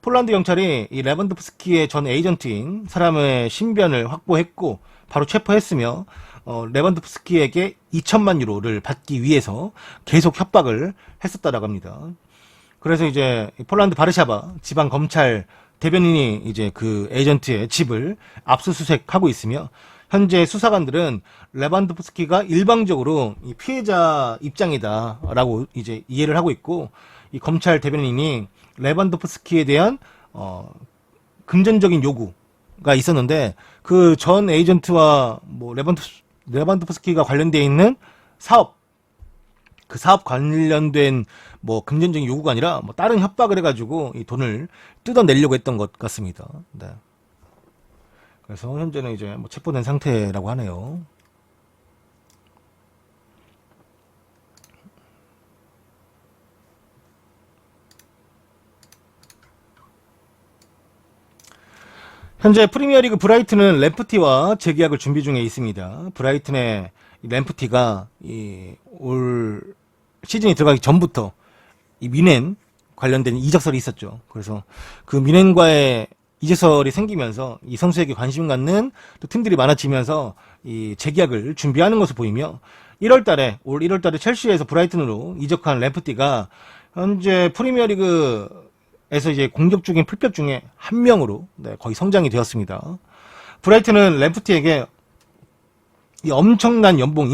폴란드 경찰이 이 레반도프스키의 전 에이전트인 사람의 신변을 확보했고 바로 체포했으며 레반도프스키에게 2천만 유로를 받기 위해서 계속 협박을 했었다라고 합니다. 그래서 이제 폴란드 바르샤바 지방 검찰 대변인이 이제 그 에이전트의 집을 압수수색하고 있으며 현재 수사관들은 레반도프스키가 일방적으로 이 피해자 입장이다라고 이제 이해를 하고 있고 이 검찰 대변인이 레반도프스키에 대한 금전적인 요구가 있었는데 그 전 에이전트와 뭐 레반도프스키가 관련되어 있는 그 사업 관련된 뭐 금전적인 요구가 아니라 뭐 다른 협박을 해가지고 이 돈을 뜯어내려고 했던 것 같습니다. 네. 그래서 현재는 이제 뭐 체포된 상태라고 하네요. 현재 프리미어리그 브라이튼은 램프티와 재계약을 준비 중에 있습니다. 브라이튼의 램프티가 올 시즌이 들어가기 전부터 이 미넨 관련된 이적설이 있었죠. 그래서 그 미넨과의 이적설이 생기면서 이 선수에게 관심 갖는 또 팀들이 많아지면서 이 재계약을 준비하는 것으로 보이며 올 1월달에 첼시에서 브라이튼으로 이적한 램프티가 현재 프리미어리그에서 이제 공격 중인 풀백 중에 한 명으로 거의 성장이 되었습니다. 브라이튼은 램프티에게 이 엄청난 연봉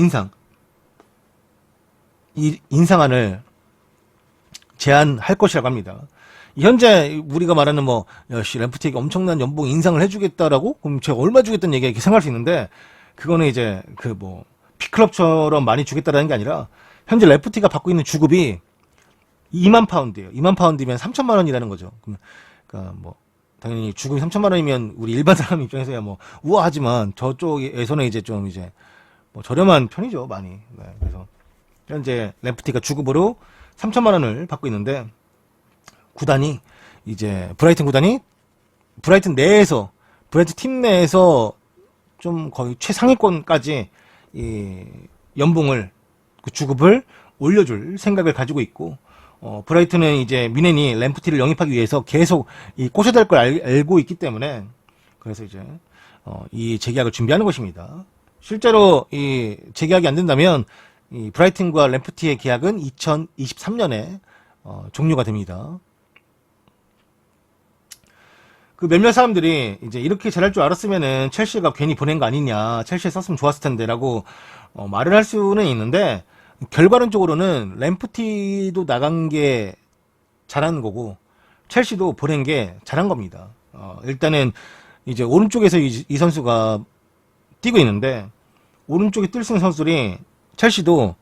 인상안을 제안할 것이라고 합니다. 현재 우리가 말하는 램프티에게 엄청난 연봉 인상을 해주겠다라고? 그럼 제가 얼마 주겠다는 얘기가 이렇게 생각할 수 있는데, 그거는 이제 B클럽처럼 많이 주겠다라는 게 아니라, 현재 램프티가 받고 있는 주급이 2만 파운드예요. 2만 파운드면 3천만 원이라는 거죠. 그러니까 당연히 주급이 3천만 원이면 우리 일반 사람 입장에서야 우아하지만 저쪽에서는 이제 좀 저렴한 편이죠, 많이. 네, 그래서 현재 램프티가 주급으로 3천만 원을 받고 있는데 구단이 이제 브라이튼 팀 내에서 좀 거의 최상위권까지 이 연봉을 그 주급을 올려줄 생각을 가지고 있고 브라이튼은 이제 미넨이 램프티를 영입하기 위해서 계속 이 꼬셔댈 걸 알고 있기 때문에 그래서 이제 이 재계약을 준비하는 것입니다. 실제로 이 재계약이 안 된다면 이 브라이튼과 램프티의 계약은 2023년에 종료가 됩니다. 그 몇몇 사람들이 이제 이렇게 잘할 줄 알았으면은 첼시가 괜히 보낸 거 아니냐, 첼시에 썼으면 좋았을 텐데라고 말을 할 수는 있는데 결과론적으로는 램프티도 나간 게 잘한 거고 첼시도 보낸 게 잘한 겁니다. 일단은 이제 오른쪽에서 이 선수가 뛰고 있는데 오른쪽에 뛸 수 있는 선수들이 첼시도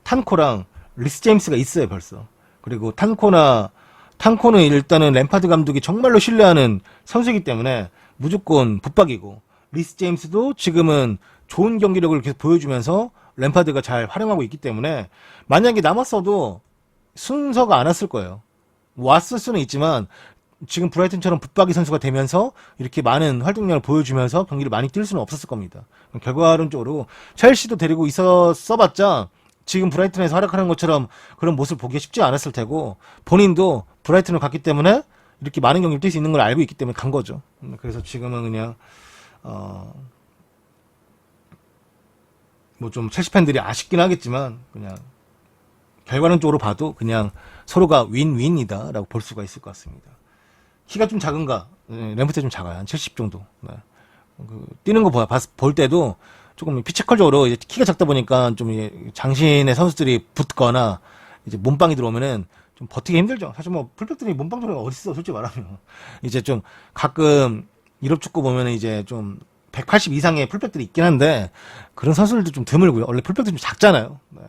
탄코랑 리스 제임스가 있어요 벌써. 그리고 탄코는 일단은 램파드 감독이 정말로 신뢰하는 선수이기 때문에 무조건 붙박이고 리스 제임스도 지금은 좋은 경기력을 계속 보여주면서 램파드가 잘 활용하고 있기 때문에 만약에 남았어도 순서가 안 왔을 거예요. 왔을 수는 있지만 지금 브라이튼처럼 붙박이 선수가 되면서 이렇게 많은 활동량을 보여주면서 경기를 많이 뛸 수는 없었을 겁니다. 결과론적으로 첼시도 데리고 있었어봤자 지금 브라이튼에서 활약하는 것처럼 그런 모습을 보기가 쉽지 않았을 테고 본인도 브라이튼을 갔기 때문에 이렇게 많은 경기를 뛸 수 있는 걸 알고 있기 때문에 간 거죠. 그래서 지금은 그냥 뭐 좀 첼시 팬들이 아쉽긴 하겠지만 그냥 결과론적으로 봐도 그냥 서로가 윈윈이다라고 볼 수가 있을 것 같습니다. 키가 좀 작은가? 네, 램프트 좀 작아요. 한 70 정도. 네. 뛰는 거 볼 때도 조금 피지컬적으로 이제 키가 작다 보니까 좀 장신의 선수들이 붙거나 이제 몸빵이 들어오면은 좀 버티기 힘들죠. 사실 뭐 풀백들이 몸빵 소리가 어딨어, 솔직히 말하면. 이제 좀 가끔 유럽 축구 보면은 이제 좀 180 이상의 풀백들이 있긴 한데 그런 선수들도 좀 드물고요. 원래 풀백도 좀 작잖아요. 네.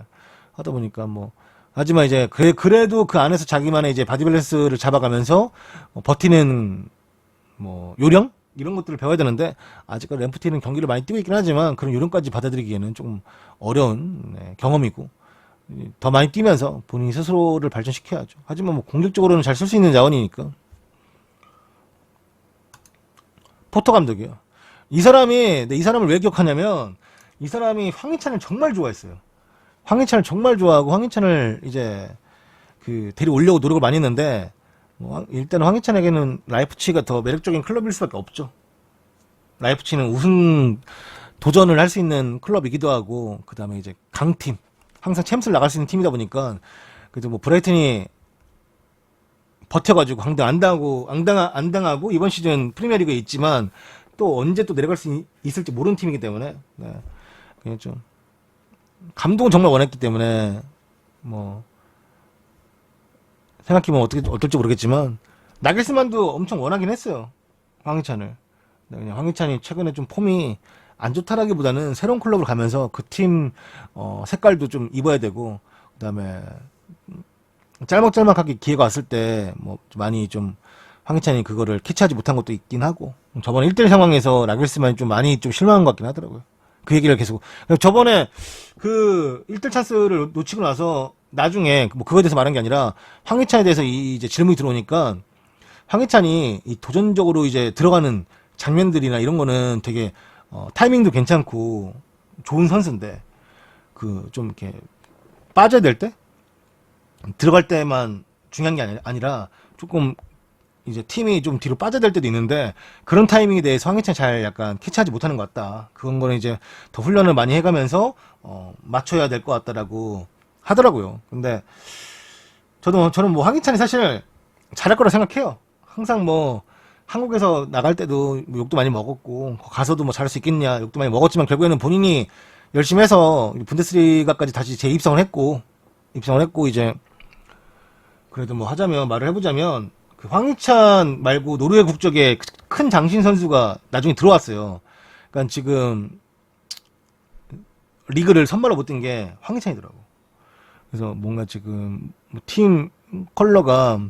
하다 보니까 뭐 하지만 이제 그래도 그 안에서 자기만의 이제 바디 밸런스를 잡아가면서 버티는 뭐 요령 이런 것들을 배워야 되는데 아직까지 램프티는 경기를 많이 뛰고 있긴 하지만 그런 요령까지 받아들이기에는 조금 어려운 경험이고 더 많이 뛰면서 본인 스스로를 발전시켜야죠. 하지만 뭐 공격적으로는 잘 쓸 수 있는 자원이니까. 포터 감독이요. 이 사람을 왜 기억하냐면 이 사람이 황희찬을 정말 좋아했어요. 황희찬을 정말 좋아하고 황희찬을 이제 데리고 오려고 노력을 많이 했는데 뭐 일단 황희찬에게는 라이프치히가 더 매력적인 클럽일 수밖에 없죠. 라이프치히는 우승 도전을 할 수 있는 클럽이기도 하고 그 다음에 이제 강팀 항상 챔스를 나갈 수 있는 팀이다 보니까 그래도 뭐 브라이튼이 버텨가지고 안 당하고 이번 시즌 프리미어리그에 있지만 또 언제 또 내려갈 수 있을지 모르는 팀이기 때문에 네. 그냥 좀 감독은 정말 원했기 때문에 뭐 생각해보면 어떨지 모르겠지만 나겔스만도 엄청 원하긴 했어요. 황희찬을. 그냥 황희찬이 최근에 좀 폼이 안 좋다라기보다는 새로운 클럽을 가면서 그 팀 색깔도 좀 입어야 되고 그다음에 짤막짤막하게 기회가 왔을 때 뭐 많이 좀 황희찬이 그거를 캐치하지 못한 것도 있긴 하고 저번에 1대1 상황에서 나겔스만이 좀 많이 좀 실망한 것 같긴 하더라고요. 그 얘기를 계속 저번에 그 1대1 찬스를 놓치고 나서 나중에 뭐 그거에 대해서 말한 게 아니라 황희찬에 대해서 이제 질문이 들어오니까 황희찬이 이 도전적으로 이제 들어가는 장면들이나 이런 거는 되게 타이밍도 괜찮고 좋은 선수인데 그 좀 이렇게 빠져야 될 때 들어갈 때만 중요한 게 아니라 조금 이제 팀이 좀 뒤로 빠져야 될 때도 있는데 그런 타이밍에 대해서 황희찬이 잘 약간 캐치하지 못하는 것 같다. 그런 거는 이제 더 훈련을 많이 해가면서 맞춰야 될 것 같다라고 하더라고요. 근데 저는 뭐 황희찬이 사실 잘할 거라 생각해요. 항상 뭐 한국에서 나갈 때도 뭐 욕도 많이 먹었고 가서도 뭐 잘할 수 있겠냐 욕도 많이 먹었지만 결국에는 본인이 열심히 해서 분데스리가까지 다시 재입성을 했고 이제 그래도 뭐 말을 해보자면 그 황희찬 말고 노르웨이 국적의 큰 장신 선수가 나중에 들어왔어요. 그러니까 지금 리그를 선발로 못 뛴 게 황희찬이더라고. 그래서 뭔가 지금 팀 컬러가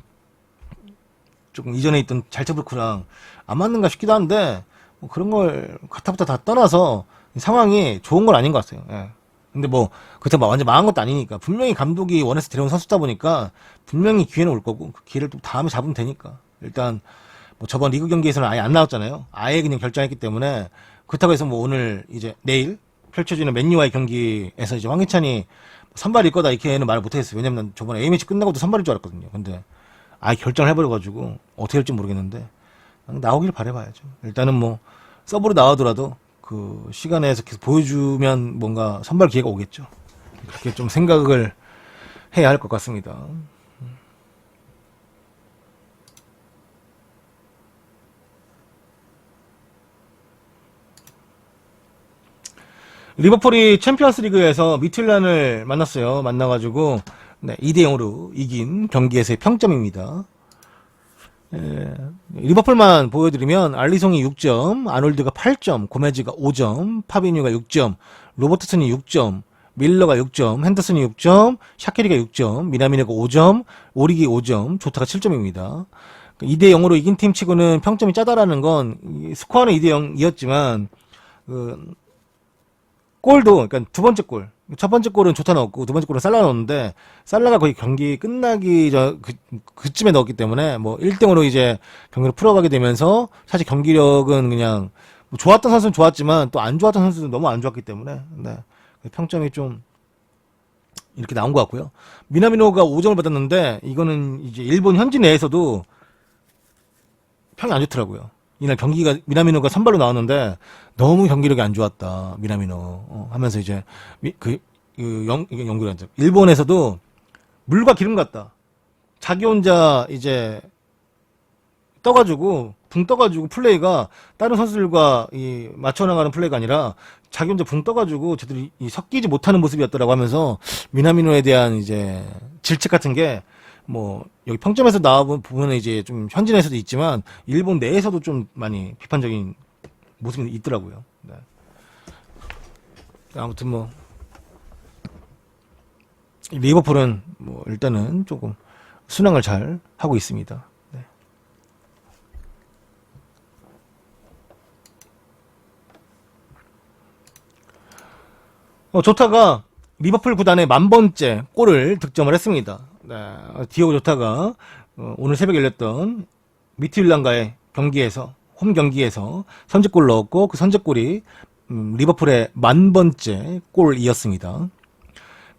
조금 이전에 있던 잘츠부르크랑 안 맞는가 싶기도 한데 뭐 그런 걸 가타부터 다 떠나서 상황이 좋은 건 아닌 것 같아요. 예. 근데 뭐 그렇다고 완전 망한 것도 아니니까 분명히 감독이 원해서 데려온 선수다 보니까 분명히 기회는 올 거고 그 기회를 또 다음에 잡으면 되니까 일단 뭐 저번 리그 경기에서는 아예 안 나왔잖아요. 아예 그냥 결정했기 때문에 그렇다고 해서 뭐 오늘 이제 내일 펼쳐지는 맨유와의 경기에서 이제 황희찬이 선발일 거다 이렇게는 말을 못하겠어요. 왜냐면 난 저번에 A매치 끝나고도 선발일 줄 알았거든요. 근데 아예 결정을 해버려가지고 어떻게 할지 모르겠는데 나오길 바라봐야죠. 일단은 뭐 서브로 나오더라도 그 시간에서 계속 보여주면 뭔가 선발 기회가 오겠죠. 그렇게 좀 생각을 해야 할 것 같습니다. 리버풀이 챔피언스 리그에서 미틀란을 만났어요. 만나가지고 네, 2대0으로 이긴 경기에서의 평점입니다. 리버풀만 보여드리면 알리송이 6점, 아놀드가 8점, 고메즈가 5점, 파비뉴가 6점, 로버트슨이 6점, 밀러가 6점, 핸더슨이 6점, 샤케리가 6점, 미나미네가 5점, 오리기 5점, 조타가 7점입니다. 2대0으로 이긴 팀 치고는 평점이 짜다라는 건 스코어는 2대0이었지만 골도 그러니까 두 번째 골, 첫 번째 골은 조타 넣었고 두 번째 골은 살라 넣었는데 살라가 거의 경기 끝나기 전 그쯤에 넣었기 때문에 뭐 1등으로 이제 경기를 풀어가게 되면서 사실 경기력은 그냥 뭐 좋았던 선수는 좋았지만 또 안 좋았던 선수는 너무 안 좋았기 때문에 네. 평점이 좀 이렇게 나온 것 같고요. 미나미노가 5점을 받았는데 이거는 이제 일본 현지 내에서도 평이 안 좋더라고요. 이날 경기가 미나미노가 선발로 나왔는데 너무 경기력이 안 좋았다. 미나미노 하면서 이제 영국이란죠. 일본에서도 물과 기름 같다. 자기 혼자 이제 붕 떠가지고 플레이가 다른 선수들과 맞춰 나가는 플레이가 아니라 자기 혼자 붕 떠가지고 제대로 섞이지 못하는 모습이었더라고 하면서 미나미노에 대한 이제 질책 같은 게 뭐 여기 평점에서 나와보면 이제 좀 현지 내에서도 있지만 일본 내에서도 좀 많이 비판적인 모습이 있더라고요. 네. 아무튼 뭐 리버풀은 뭐 일단은 조금 순항을 잘 하고 있습니다. 네. 조타가 리버풀 구단의 1000번째 골을 득점을 했습니다. 네. 디오고 조타가 오늘 새벽에 열렸던 미드필드와의 경기에서 홈 경기에서 선제골을 넣었고 그 선제골이 리버풀의 1000번째 골이었습니다.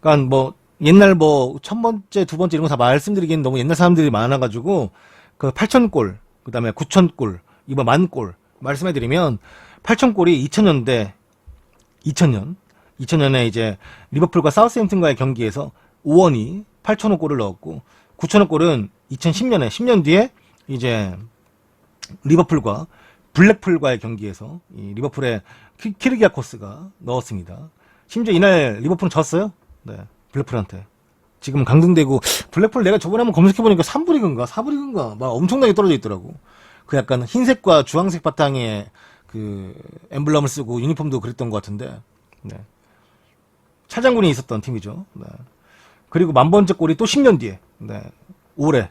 그러니까 뭐 옛날 뭐 1000번째, 2000번째 이런 거 다 말씀드리기엔 너무 옛날 사람들이 많아가지고 그 8000골, 그 다음에 9000골, 이번 10,000골 말씀해드리면 8000골이 2000년에 이제 리버풀과 사우스햄튼과의 경기에서 오원이 8,000호 골을 넣었고 9,000호 골은 2010년에 10년 뒤에 이제 리버풀과 블랙풀과의 경기에서 이 리버풀의 키르기아코스가 넣었습니다. 심지어 이날 리버풀은 졌어요. 네, 블랙풀한테. 지금 강등되고 블랙풀 내가 저번에 한번 검색해보니까 3부 리그인가 4부 리그인가 막 엄청나게 떨어져 있더라고. 그 약간 흰색과 주황색 바탕에 그 엠블럼을 쓰고 유니폼도 그랬던 것 같은데 네. 차장군이 있었던 팀이죠. 네. 그리고 1000번째 골이 또 10년 뒤에 네. 오늘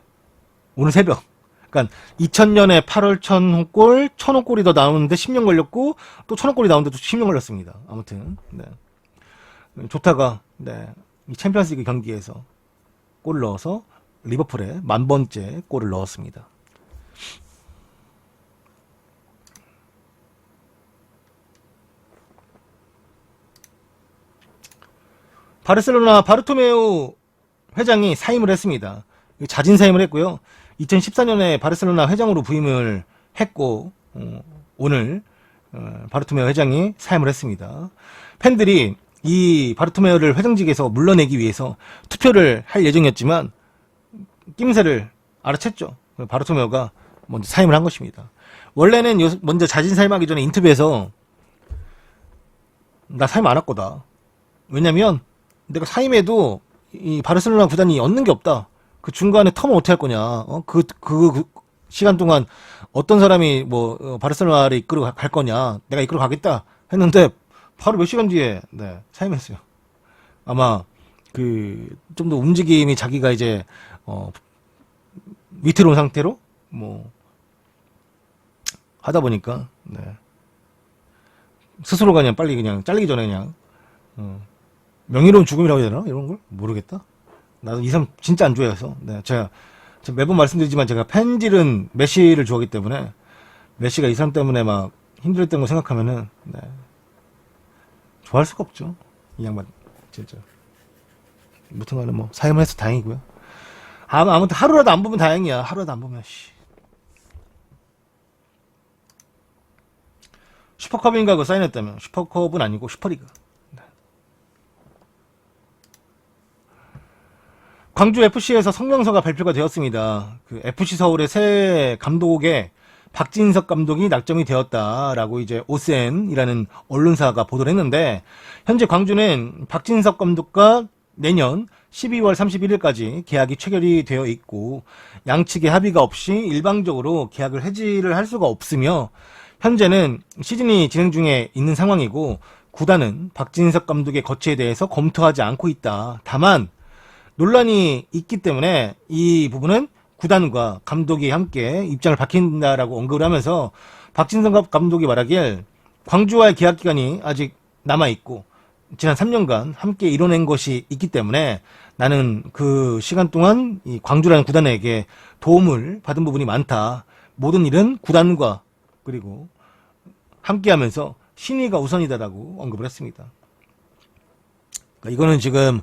새벽 그러니까 2000년에 8월 1000호 골 1000호 골이 더 나오는데 10년 걸렸고 또 1000호 골이 나오는데 또 10년 걸렸습니다. 아무튼 네. 조타가 네. 이 챔피언스리그 경기에서 골을 넣어서 리버풀에 1000번째 골을 넣었습니다. 바르셀로나 바르토메우 회장이 사임을 했습니다. 자진 사임을 했고요. 2014년에 바르셀로나 회장으로 부임을 했고 오늘 바르토메우 회장이 사임을 했습니다. 팬들이 이 바르토메우를 회장직에서 물러내기 위해서 투표를 할 예정이었지만 낌새를 알아챘죠. 바르토메우가 먼저 사임을 한 것입니다. 원래는 먼저 자진 사임하기 전에 인터뷰에서 나 사임 안 할 거다. 왜냐면 내가 사임해도 이 바르셀로나 구단이 얻는 게 없다. 그 중간에 텀을 어떻게 할 거냐. 그 시간 동안 어떤 사람이 바르셀로나를 이끌어 갈 거냐. 내가 이끌어 가겠다. 했는데 바로 몇 시간 뒤에 네, 사임했어요. 아마 좀 더 움직임이 자기가 이제 위태로운 상태로 하다 보니까 네. 스스로가 그냥 빨리 그냥 잘리기 전에 그냥 명예로운 죽음이라고 해야 되나? 이런 걸? 모르겠다. 나도 이 사람 진짜 안 좋아해서. 네, 제가 매번 말씀드리지만 제가 팬질은 메시를 좋아하기 때문에 메시가 이 사람 때문에 막 힘들었던 거 생각하면은 네, 좋아할 수가 없죠. 이 양반 진짜. 무튼간에 사임을 해서 다행이고요. 아무튼 하루라도 안 보면 다행이야. 하루라도 안 보면 슈퍼컵인가 그거 사인했다면 슈퍼컵은 아니고 슈퍼리그. 광주 FC에서 성명서가 발표가 되었습니다. 그 FC 서울의 새 감독에 박진석 감독이 낙점이 되었다라고 이제 오센이라는 언론사가 보도를 했는데 현재 광주는 박진석 감독과 내년 12월 31일까지 계약이 체결이 되어 있고 양측의 합의가 없이 일방적으로 계약을 해지를 할 수가 없으며 현재는 시즌이 진행 중에 있는 상황이고 구단은 박진석 감독의 거취에 대해서 검토하지 않고 있다. 다만 논란이 있기 때문에 이 부분은 구단과 감독이 함께 입장을 밝힌다라고 언급을 하면서 박진석 감독이 말하길 광주와의 계약 기간이 아직 남아있고 지난 3년간 함께 이뤄낸 것이 있기 때문에 나는 그 시간 동안 이 광주라는 구단에게 도움을 받은 부분이 많다. 모든 일은 구단과 그리고 함께하면서 신의가 우선이다라고 언급을 했습니다. 그러니까 이거는 지금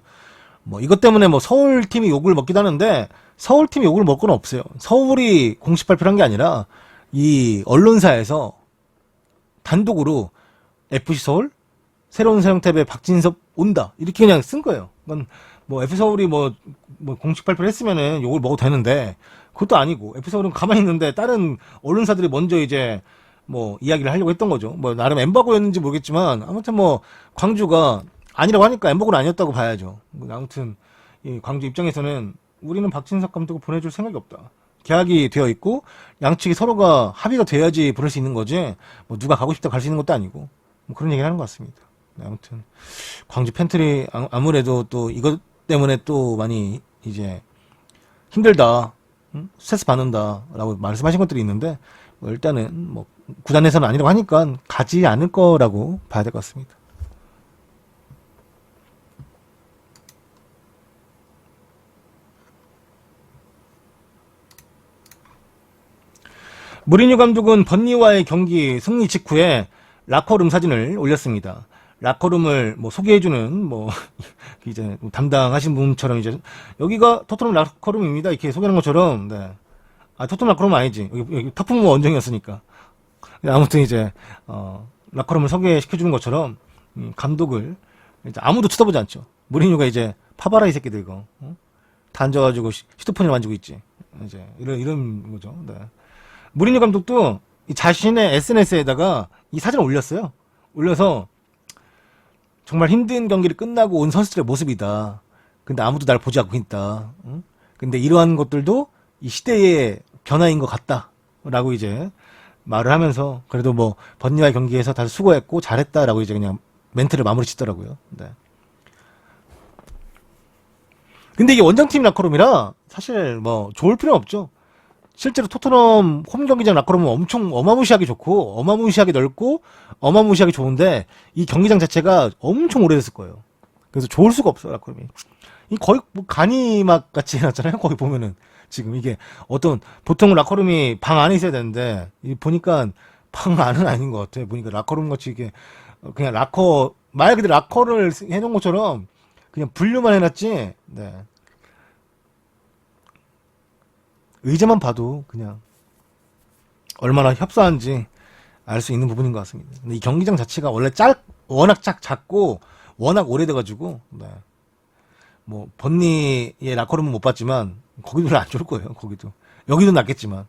뭐 이것 때문에 뭐 서울 팀이 욕을 먹기도 하는데 서울 팀이 욕을 먹을 건 없어요. 서울이 공식 발표를 한 게 아니라 이 언론사에서 단독으로 FC 서울 새로운 사용탑에 박진섭 온다 이렇게 그냥 쓴 거예요. 그건 뭐 FC 서울이 뭐 공식 발표를 했으면은 욕을 먹어도 되는데 그것도 아니고 FC 서울은 가만히 있는데 다른 언론사들이 먼저 이제 뭐 이야기를 하려고 했던 거죠. 뭐 나름 엠바고였는지 모르겠지만 아무튼 뭐 광주가 아니라고 하니까 엠바고는 아니었다고 봐야죠. 아무튼 이 광주 입장에서는 우리는 박진석 감독을 보내줄 생각이 없다. 계약이 되어 있고 양측이 서로가 합의가 돼야지 보낼 수 있는 거지. 뭐 누가 가고 싶다 갈 수 있는 것도 아니고 뭐 그런 얘기를 하는 것 같습니다. 아무튼 광주 팬들이 아무래도 또 이것 때문에 또 많이 이제 힘들다, 스트레스 받는다라고 말씀하신 것들이 있는데 뭐 일단은 뭐 구단에서는 아니라고 하니까 가지 않을 거라고 봐야 될 것 같습니다. 무리뉴 감독은 번니와의 경기 승리 직후에 라커룸 사진을 올렸습니다. 라커룸을 뭐 소개해주는 뭐 이제 담당하신 분처럼 이제 여기가 토트넘 라커룸입니다 이렇게 소개하는 것처럼 네. 아 토트넘 라커룸 아니지 여기 타프모 원정이었으니까 아무튼 이제 라커룸을 소개시켜주는 것처럼 감독을 이제 아무도 쳐다보지 않죠. 무리뉴가 이제 파바라 이 새끼들 이거 다 앉아가지고 휴대폰을 만지고 있지 이제 이런 거죠. 네. 무리뉴 감독도 자신의 SNS에다가 이 사진을 올렸어요. 올려서 정말 힘든 경기를 끝나고 온 선수들의 모습이다. 근데 아무도 날 보지 않고 있다. 응? 근데 이러한 것들도 이 시대의 변화인 것 같다. 라고 이제 말을 하면서 그래도 뭐 번니와의 경기에서 다들 수고했고 잘했다라고 이제 그냥 멘트를 마무리 짓더라고요. 네. 근데 이게 원정팀 라커룸이라 사실 뭐 좋을 필요는 없죠. 실제로 토트넘 홈 경기장 라커룸은 엄청 어마무시하게 좋고 어마무시하게 넓고 어마무시하게 좋은데 이 경기장 자체가 엄청 오래됐을 거예요. 그래서 좋을 수가 없어요 라커룸이. 이 거의 뭐 간이막 같이 해놨잖아요. 거기 보면은 지금 이게 어떤 보통 라커룸이 방 안에 있어야 되는데 보니까 방 안은 아닌 것 같아요. 보니까 라커룸 같이 이게 그냥 라커 말 그대로 라커를 해놓은 것처럼 그냥 분류만 해놨지. 네. 의자만 봐도 그냥 얼마나 협소한지 알 수 있는 부분인 것 같습니다. 근데 이 경기장 자체가 원래 워낙 작고 워낙 오래돼가지고 네. 뭐 번니의 라커룸은 못 봤지만 거기도 별로 안 좋을 거예요. 거기도 여기도 낫겠지만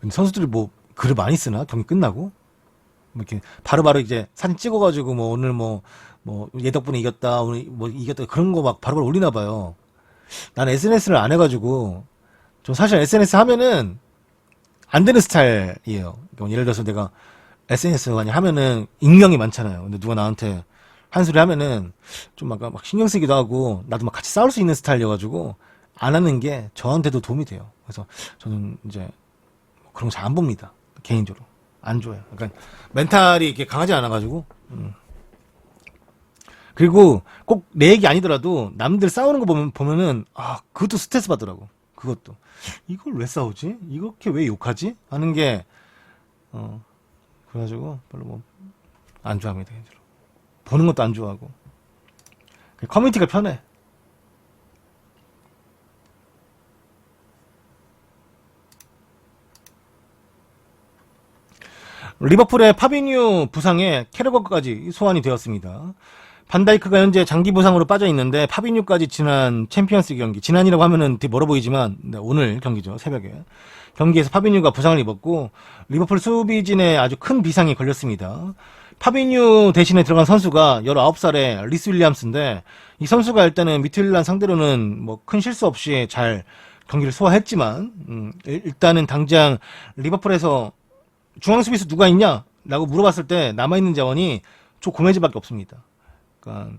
근데 선수들이 뭐 글을 많이 쓰나 경기 끝나고 뭐 이렇게 바로바로 이제 사진 찍어가지고 뭐 오늘 뭐 얘 덕분에 이겼다 오늘 뭐 이겼다 그런 거 막 바로바로 올리나 봐요. 난 SNS를 안 해가지고 좀 사실 SNS 하면은 안 되는 스타일이에요. 그러니까 예를 들어서 내가 SNS 많이 하면은 익명이 많잖아요. 근데 누가 나한테 한 소리 하면은 좀 막 신경 쓰기도 하고 나도 막 같이 싸울 수 있는 스타일이어가지고 안 하는 게 저한테도 도움이 돼요. 그래서 저는 이제 그런 거 잘 안 봅니다. 개인적으로 안 좋아요. 그러니까 멘탈이 이렇게 강하지 않아가지고. 그리고 꼭 내 얘기 아니더라도 남들 싸우는 거 보면은 아 그것도 스트레스 받더라고. 그것도 이걸 왜 싸우지? 이렇게 왜 욕하지? 하는 게 그래가지고 별로 뭐 안 좋아합니다. 개인적으로 보는 것도 안 좋아하고 커뮤니티가 편해. 리버풀의 파비뉴 부상에 캐러거까지 소환이 되었습니다. 반다이크가 현재 장기 부상으로 빠져 있는데 파비뉴까지 지난 챔피언스 경기 지난이라고 하면은 되게 멀어 보이지만 네, 오늘 경기죠 새벽에 경기에서 파비뉴가 부상을 입었고 리버풀 수비진에 아주 큰 비상이 걸렸습니다. 파비뉴 대신에 들어간 선수가 19살의 리스 윌리엄스인데 이 선수가 일단은 미트윌란 상대로는 뭐 큰 실수 없이 잘 경기를 소화했지만 일단은 당장 리버풀에서 중앙 수비수 누가 있냐? 라고 물어봤을 때 남아있는 자원이 조 고메즈밖에 없습니다. 그러니까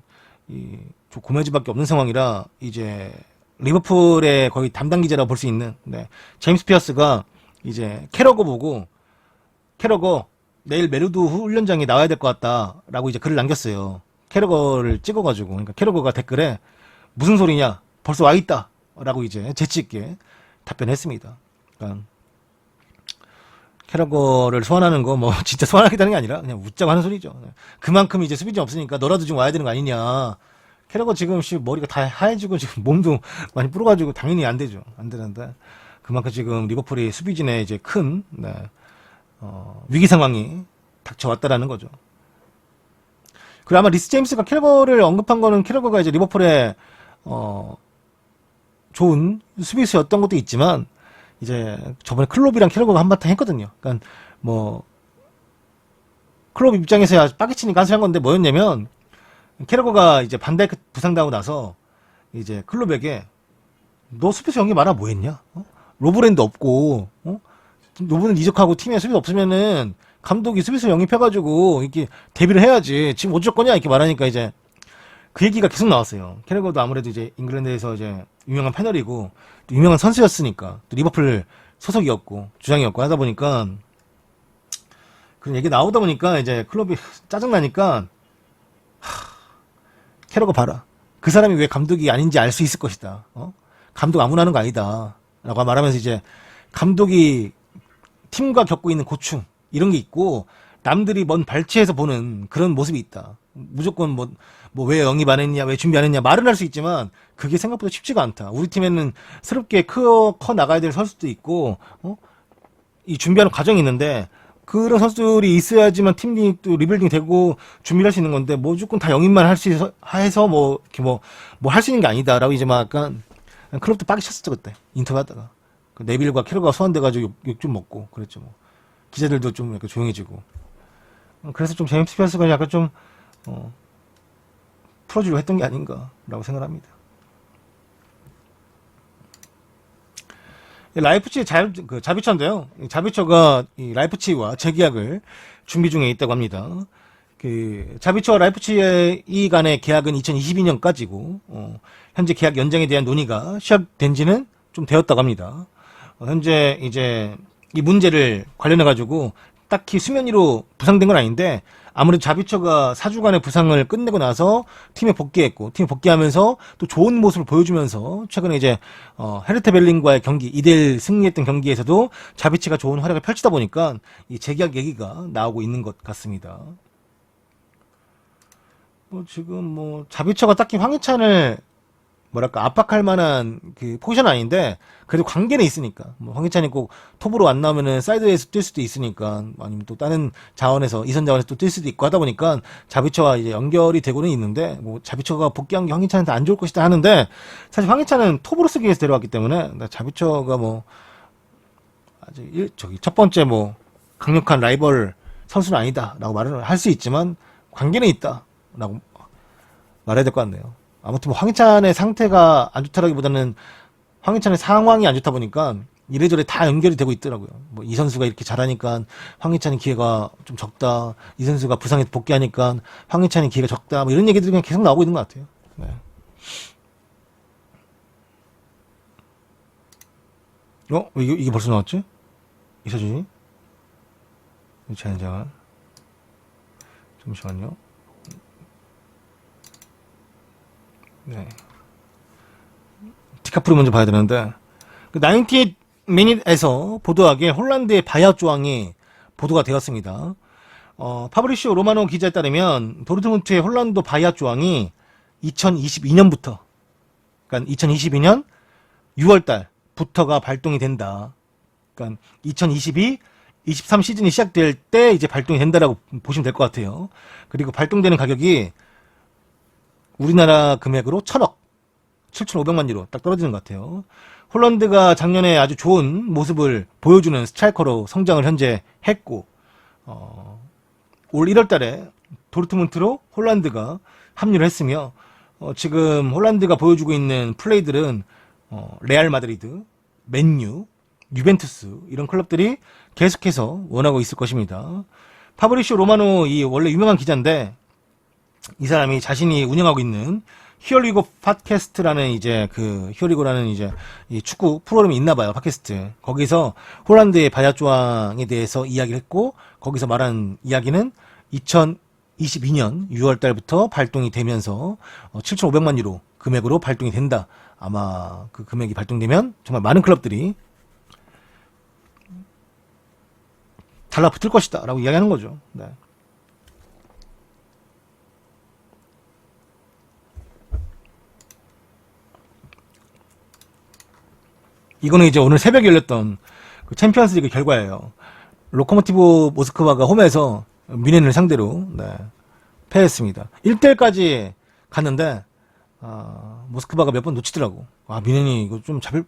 조 고메즈밖에 없는 상황이라 이제 리버풀의 거의 담당 기자라고 볼 수 있는 제임스 피어스가 이제 캐러거 보고 캐러거 내일 메르드 훈련장에 나와야 될 것 같다라고 이제 글을 남겼어요. 캐러거를 찍어가지고 그러니까 캐러거가 댓글에 무슨 소리냐? 벌써 와 있다라고 이제 재치 있게 답변했습니다. 그러니까 캐러거를 소환하는 거 뭐 진짜 소환하겠다는 게 아니라 그냥 웃자고 하는 소리죠. 그만큼 이제 수비진 없으니까 너라도 좀 와야 되는 거 아니냐. 캐러거 지금 머리가 다 하얘지고 지금 몸도 많이 불어가지고 당연히 안 되죠. 안 되는데 그만큼 지금 리버풀이 수비진에 이제 큰 위기 상황이 닥쳐왔다라는 거죠. 그리고 아마 리스 제임스가 캐러거를 언급한 거는 캐러거가 이제 리버풀의 좋은 수비수였던 것도 있지만 이제 저번에 클롭이랑 캐러거가 한바탕 했거든요. 그러니까 뭐 클롭 입장에서야 빠개치니까 한 소리 한 건데 뭐였냐면 캐러거가 이제 반다이크 부상당하고 나서 이제 클롭에게 너 수비수 연기 많아 뭐 했냐? 로브랜드 없고 로브랜드 이적하고 팀에 수비수 없으면은 감독이 수비수 영입해가지고 이렇게 데뷔를 해야지 지금 어쩔 거냐 이렇게 말하니까 이제 그 얘기가 계속 나왔어요. 캐러거도 아무래도 이제 잉글랜드에서 이제 유명한 패널이고 또 유명한 선수였으니까 또 리버풀 소속이었고 주장이었고 하다 보니까 그런 얘기 나오다 보니까 이제 클럽이 짜증나니까 캐러거 봐라. 그 사람이 왜 감독이 아닌지 알 수 있을 것이다. 감독 아무나 하는 거 아니다. 라고 말하면서 이제 감독이 팀과 겪고 있는 고충 이런 게 있고 남들이 먼 발치에서 보는 그런 모습이 있다. 무조건 왜 영입 안 했냐, 왜 준비 안 했냐 말은 할 수 있지만 그게 생각보다 쉽지가 않다. 우리 팀에는 새롭게 커 나가야 될 선수도 있고, 이 준비하는 과정이 있는데 그런 선수들이 있어야지만 팀이 또 리빌딩 되고 준비를 할 수 있는 건데 무조건 다 영입만 할 수 해서 할 수 있는 게 아니다라고 이제 막 약간 클럽도 빠기 쳤었죠 그때 인터뷰하다가 그 네빌과 캐러가 소환돼가지고 욕 좀 먹고 그랬죠 뭐. 기자들도 좀 약간 조용해지고 그래서 좀 제임스 피어스가 약간 좀 풀어주려고 했던 게 아닌가라고 생각합니다. 라이프치 자비처인데요. 자비처가 이 라이프치히와 재계약을 준비 중에 있다고 합니다. 그 자비처와 라이프치히 간의 계약은 2022년까지고 현재 계약 연장에 대한 논의가 시작된 지는 좀 되었다고 합니다. 현재 이제 이 문제를 관련해 가지고 딱히 수면 위로 부상된 건 아닌데 아무래도 자비처가 4주간의 부상을 끝내고 나서 팀에 복귀했고 팀에 복귀하면서 또 좋은 모습을 보여주면서 최근에 이제 헤르타 berlin과의 경기 2대1 승리했던 경기에서도 자비처가 좋은 활약을 펼치다 보니까 이 재계약 얘기가 나오고 있는 것 같습니다. 지금 자비처가 딱히 황희찬을 압박할 만한 그 포지션은 아닌데 그래도 관계는 있으니까 황희찬이 꼭 톱으로 안 나오면은 사이드에서 뛸 수도 있으니까 아니면 또 다른 자원에서 이선 자원에서 또 뛸 수도 있고 하다 보니까 자비처와 이제 연결이 되고는 있는데 자비처가 복귀한 게 황희찬한테 안 좋을 것이다 하는데 사실 황희찬은 톱으로 쓰기 위해서 데려왔기 때문에 자비처가 아주 첫 번째 강력한 라이벌 선수는 아니다라고 말을 할 수 있지만 관계는 있다라고 말해야 될 것 같네요. 아무튼 황희찬의 상태가 안 좋다라기보다는 황희찬의 상황이 안 좋다 보니까 이래저래 다 연결이 되고 있더라고요. 이 선수가 이렇게 잘하니까 황희찬의 기회가 좀 적다. 이 선수가 부상에서 복귀하니까 황희찬의 기회가 적다. 이런 얘기들이 그냥 계속 나오고 있는 것 같아요. 네. 이게 벌써 나왔지? 이 사진이? 잠시만요. 네. 디카프리 먼저 봐야 되는데, 98 미닛에서 보도하기에 홀란드의 바이아웃 조항이 보도가 되었습니다. 파브리시오 로마노 기자에 따르면 도르트문트의 홀란드 바이아웃 조항이 2022년부터, 그러니까 2022년 6월달부터가 발동이 된다. 그러니까 2022-23 시즌이 시작될 때 이제 발동이 된다라고 보시면 될 것 같아요. 그리고 발동되는 가격이 우리나라 금액으로 1,000억, 7,500만 유로 딱 떨어지는 것 같아요. 홀란드가 작년에 아주 좋은 모습을 보여주는 스트라이커로 성장을 현재 했고, 올 1월 달에 도르트문트로 홀란드가 합류를 했으며, 지금 홀란드가 보여주고 있는 플레이들은, 레알 마드리드, 맨유, 유벤투스, 이런 클럽들이 계속해서 원하고 있을 것입니다. 파브리시오 로마노, 이 원래 유명한 기자인데, 이 사람이 자신이 운영하고 있는 히어리고 팟캐스트라는 히어리고라는 이 축구 프로그램이 있나 봐요. 팟캐스트. 거기서 홀란드의 바이아웃 조항에 대해서 이야기를 했고, 거기서 말한 이야기는 2022년 6월 달부터 발동이 되면서 7,500만 유로 금액으로 발동이 된다. 아마 그 금액이 발동되면 정말 많은 클럽들이 달라붙을 것이다 라고 이야기하는 거죠. 네. 이거는 이제 오늘 새벽에 열렸던 그 챔피언스 리그 결과예요. 로코모티브 모스크바가 홈에서 뮌헨을 상대로 네, 패했습니다. 1대1까지 갔는데 모스크바가 몇 번 놓치더라고. 뮌헨이 이거 좀 잡힐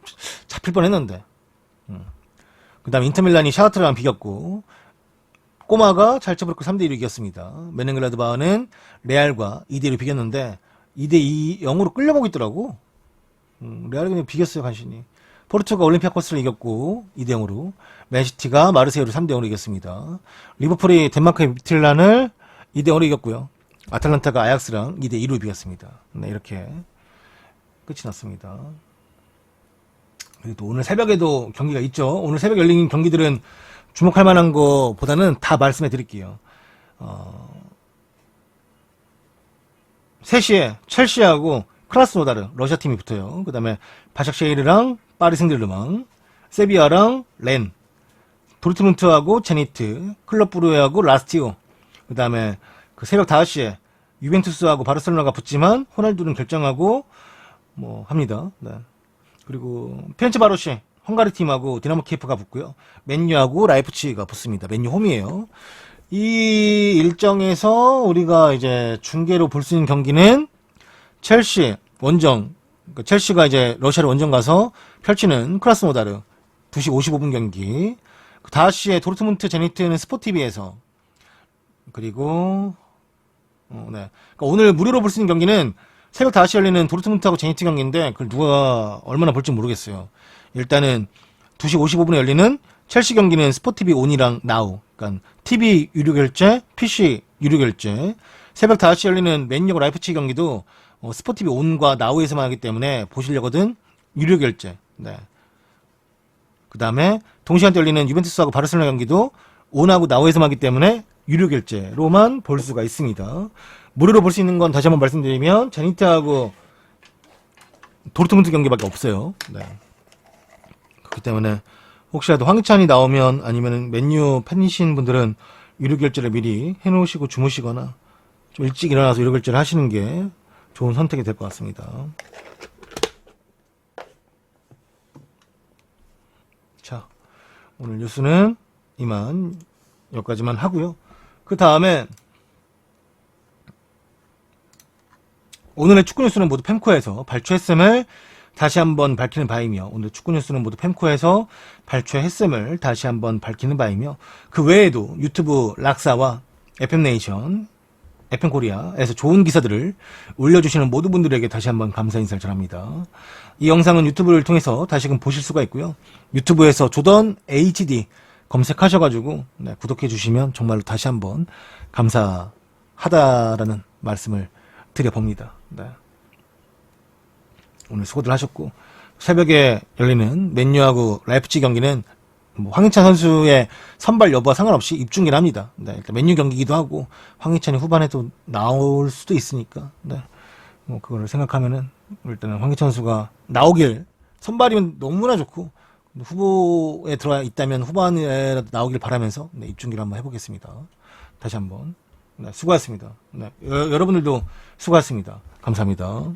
뻔했는데. 그 다음에 인터밀란이 샤흐트랑 비겼고, 꼬마가 잘츠부르크 3대1로 이겼습니다. 메넨글라드바흐는 레알과 2대1로 비겼는데 2대2 0으로 끌려가고 있더라고. 레알이 그냥 비겼어요, 간신히. 포르투가 올림피아코스를 이겼고 2대0으로, 맨시티가 마르세유를 3대0으로 이겼습니다. 리버풀이 덴마크의 미틀란을 2대0으로 이겼고요. 아탈란타가 아약스랑 2대2로 비겼습니다. 네, 이렇게 끝이 났습니다. 그리고 또 오늘 새벽에도 경기가 있죠. 오늘 새벽 열린 경기들은 주목할 만한 거보다는 다 말씀해 드릴게요. 3시에 첼시하고 크라스노다르 러시아 팀이 붙어요. 그 다음에 바샥쉐이르랑 파리 생제르맹, 세비야랑 렌, 도르트문트하고 제니트, 클럽 브루헤하고 라스티오. 그 다음에 그 새벽 5시에 유벤투스하고 바르셀로나가 붙지만 호날두는 결정하고 뭐 합니다. 네. 그리고 피렌체 바로시 헝가리 팀하고 디나모 키예프가 붙고요. 맨유하고 라이프치히가 붙습니다. 맨유 홈이에요. 이 일정에서 우리가 이제 중계로 볼 수 있는 경기는 첼시 원정, 그러니까 첼시가 이제 러시아로 원정 가서 펼치는 크라스노다르 2시 55분 경기. 5시에 도르트문트 제니트는 스포티비에서, 그리고 네. 그러니까 오늘 무료로 볼 수 있는 경기는 새벽 5시 열리는 도르트문트하고 제니트 경기인데 그걸 누가 얼마나 볼지 모르겠어요. 일단은 2시 55분에 열리는 첼시 경기는 스포티비 온이랑 나우, 그러니까 TV 유료 결제, PC 유료 결제. 새벽 5시 열리는 맨유하고 라이프치히 경기도 스포티비 온과 나우에서만 하기 때문에 보시려거든 유료 결제. 네. 그 다음에 동시간대 열리는 유벤투스하고 바르셀로나 경기도 온하고 나우에서만 하기 때문에 유료 결제로만 볼 수가 있습니다. 무료로 볼 수 있는 건 다시 한번 말씀드리면 제니트하고 도르트문트 경기밖에 없어요. 네. 그렇기 때문에 혹시라도 황희찬이 나오면 아니면 맨유 팬이신 분들은 유료 결제를 미리 해놓으시고 주무시거나 좀 일찍 일어나서 유료 결제를 하시는 게 좋은 선택이 될 것 같습니다. 자, 오늘 뉴스는 이만 여기까지만 하고요. 그 다음에 오늘의 축구 뉴스는 모두 펜코에서 발췌했음을 다시 한번 밝히는 바이며, 오늘 축구 뉴스는 모두 펜코에서 발췌했음을 다시 한번 밝히는 바이며, 그 외에도 유튜브 락사와 FM네이션, FM코리아에서 좋은 기사들을 올려주시는 모든 분들에게 다시 한번 감사 인사를 전합니다. 이 영상은 유튜브를 통해서 다시금 보실 수가 있고요. 유튜브에서 조던 HD 검색하셔가지고 구독해 주시면 정말로 다시 한번 감사하다라는 말씀을 드려봅니다. 네. 오늘 수고들 하셨고, 새벽에 열리는 맨유하고 라이프치히 경기는 뭐 황희찬 선수의 선발 여부와 상관없이 입중계를 합니다. 네, 일단 맨유 경기이기도 하고 황희찬이 후반에도 나올 수도 있으니까, 네, 뭐 그걸 생각하면은 일단은 황희찬 선수가 나오길, 선발이면 너무나 좋고 후보에 들어와 있다면 후반에라도 나오길 바라면서 입중계를 한번 해보겠습니다. 다시 한번 수고하셨습니다. 여러분들도 수고하셨습니다. 감사합니다.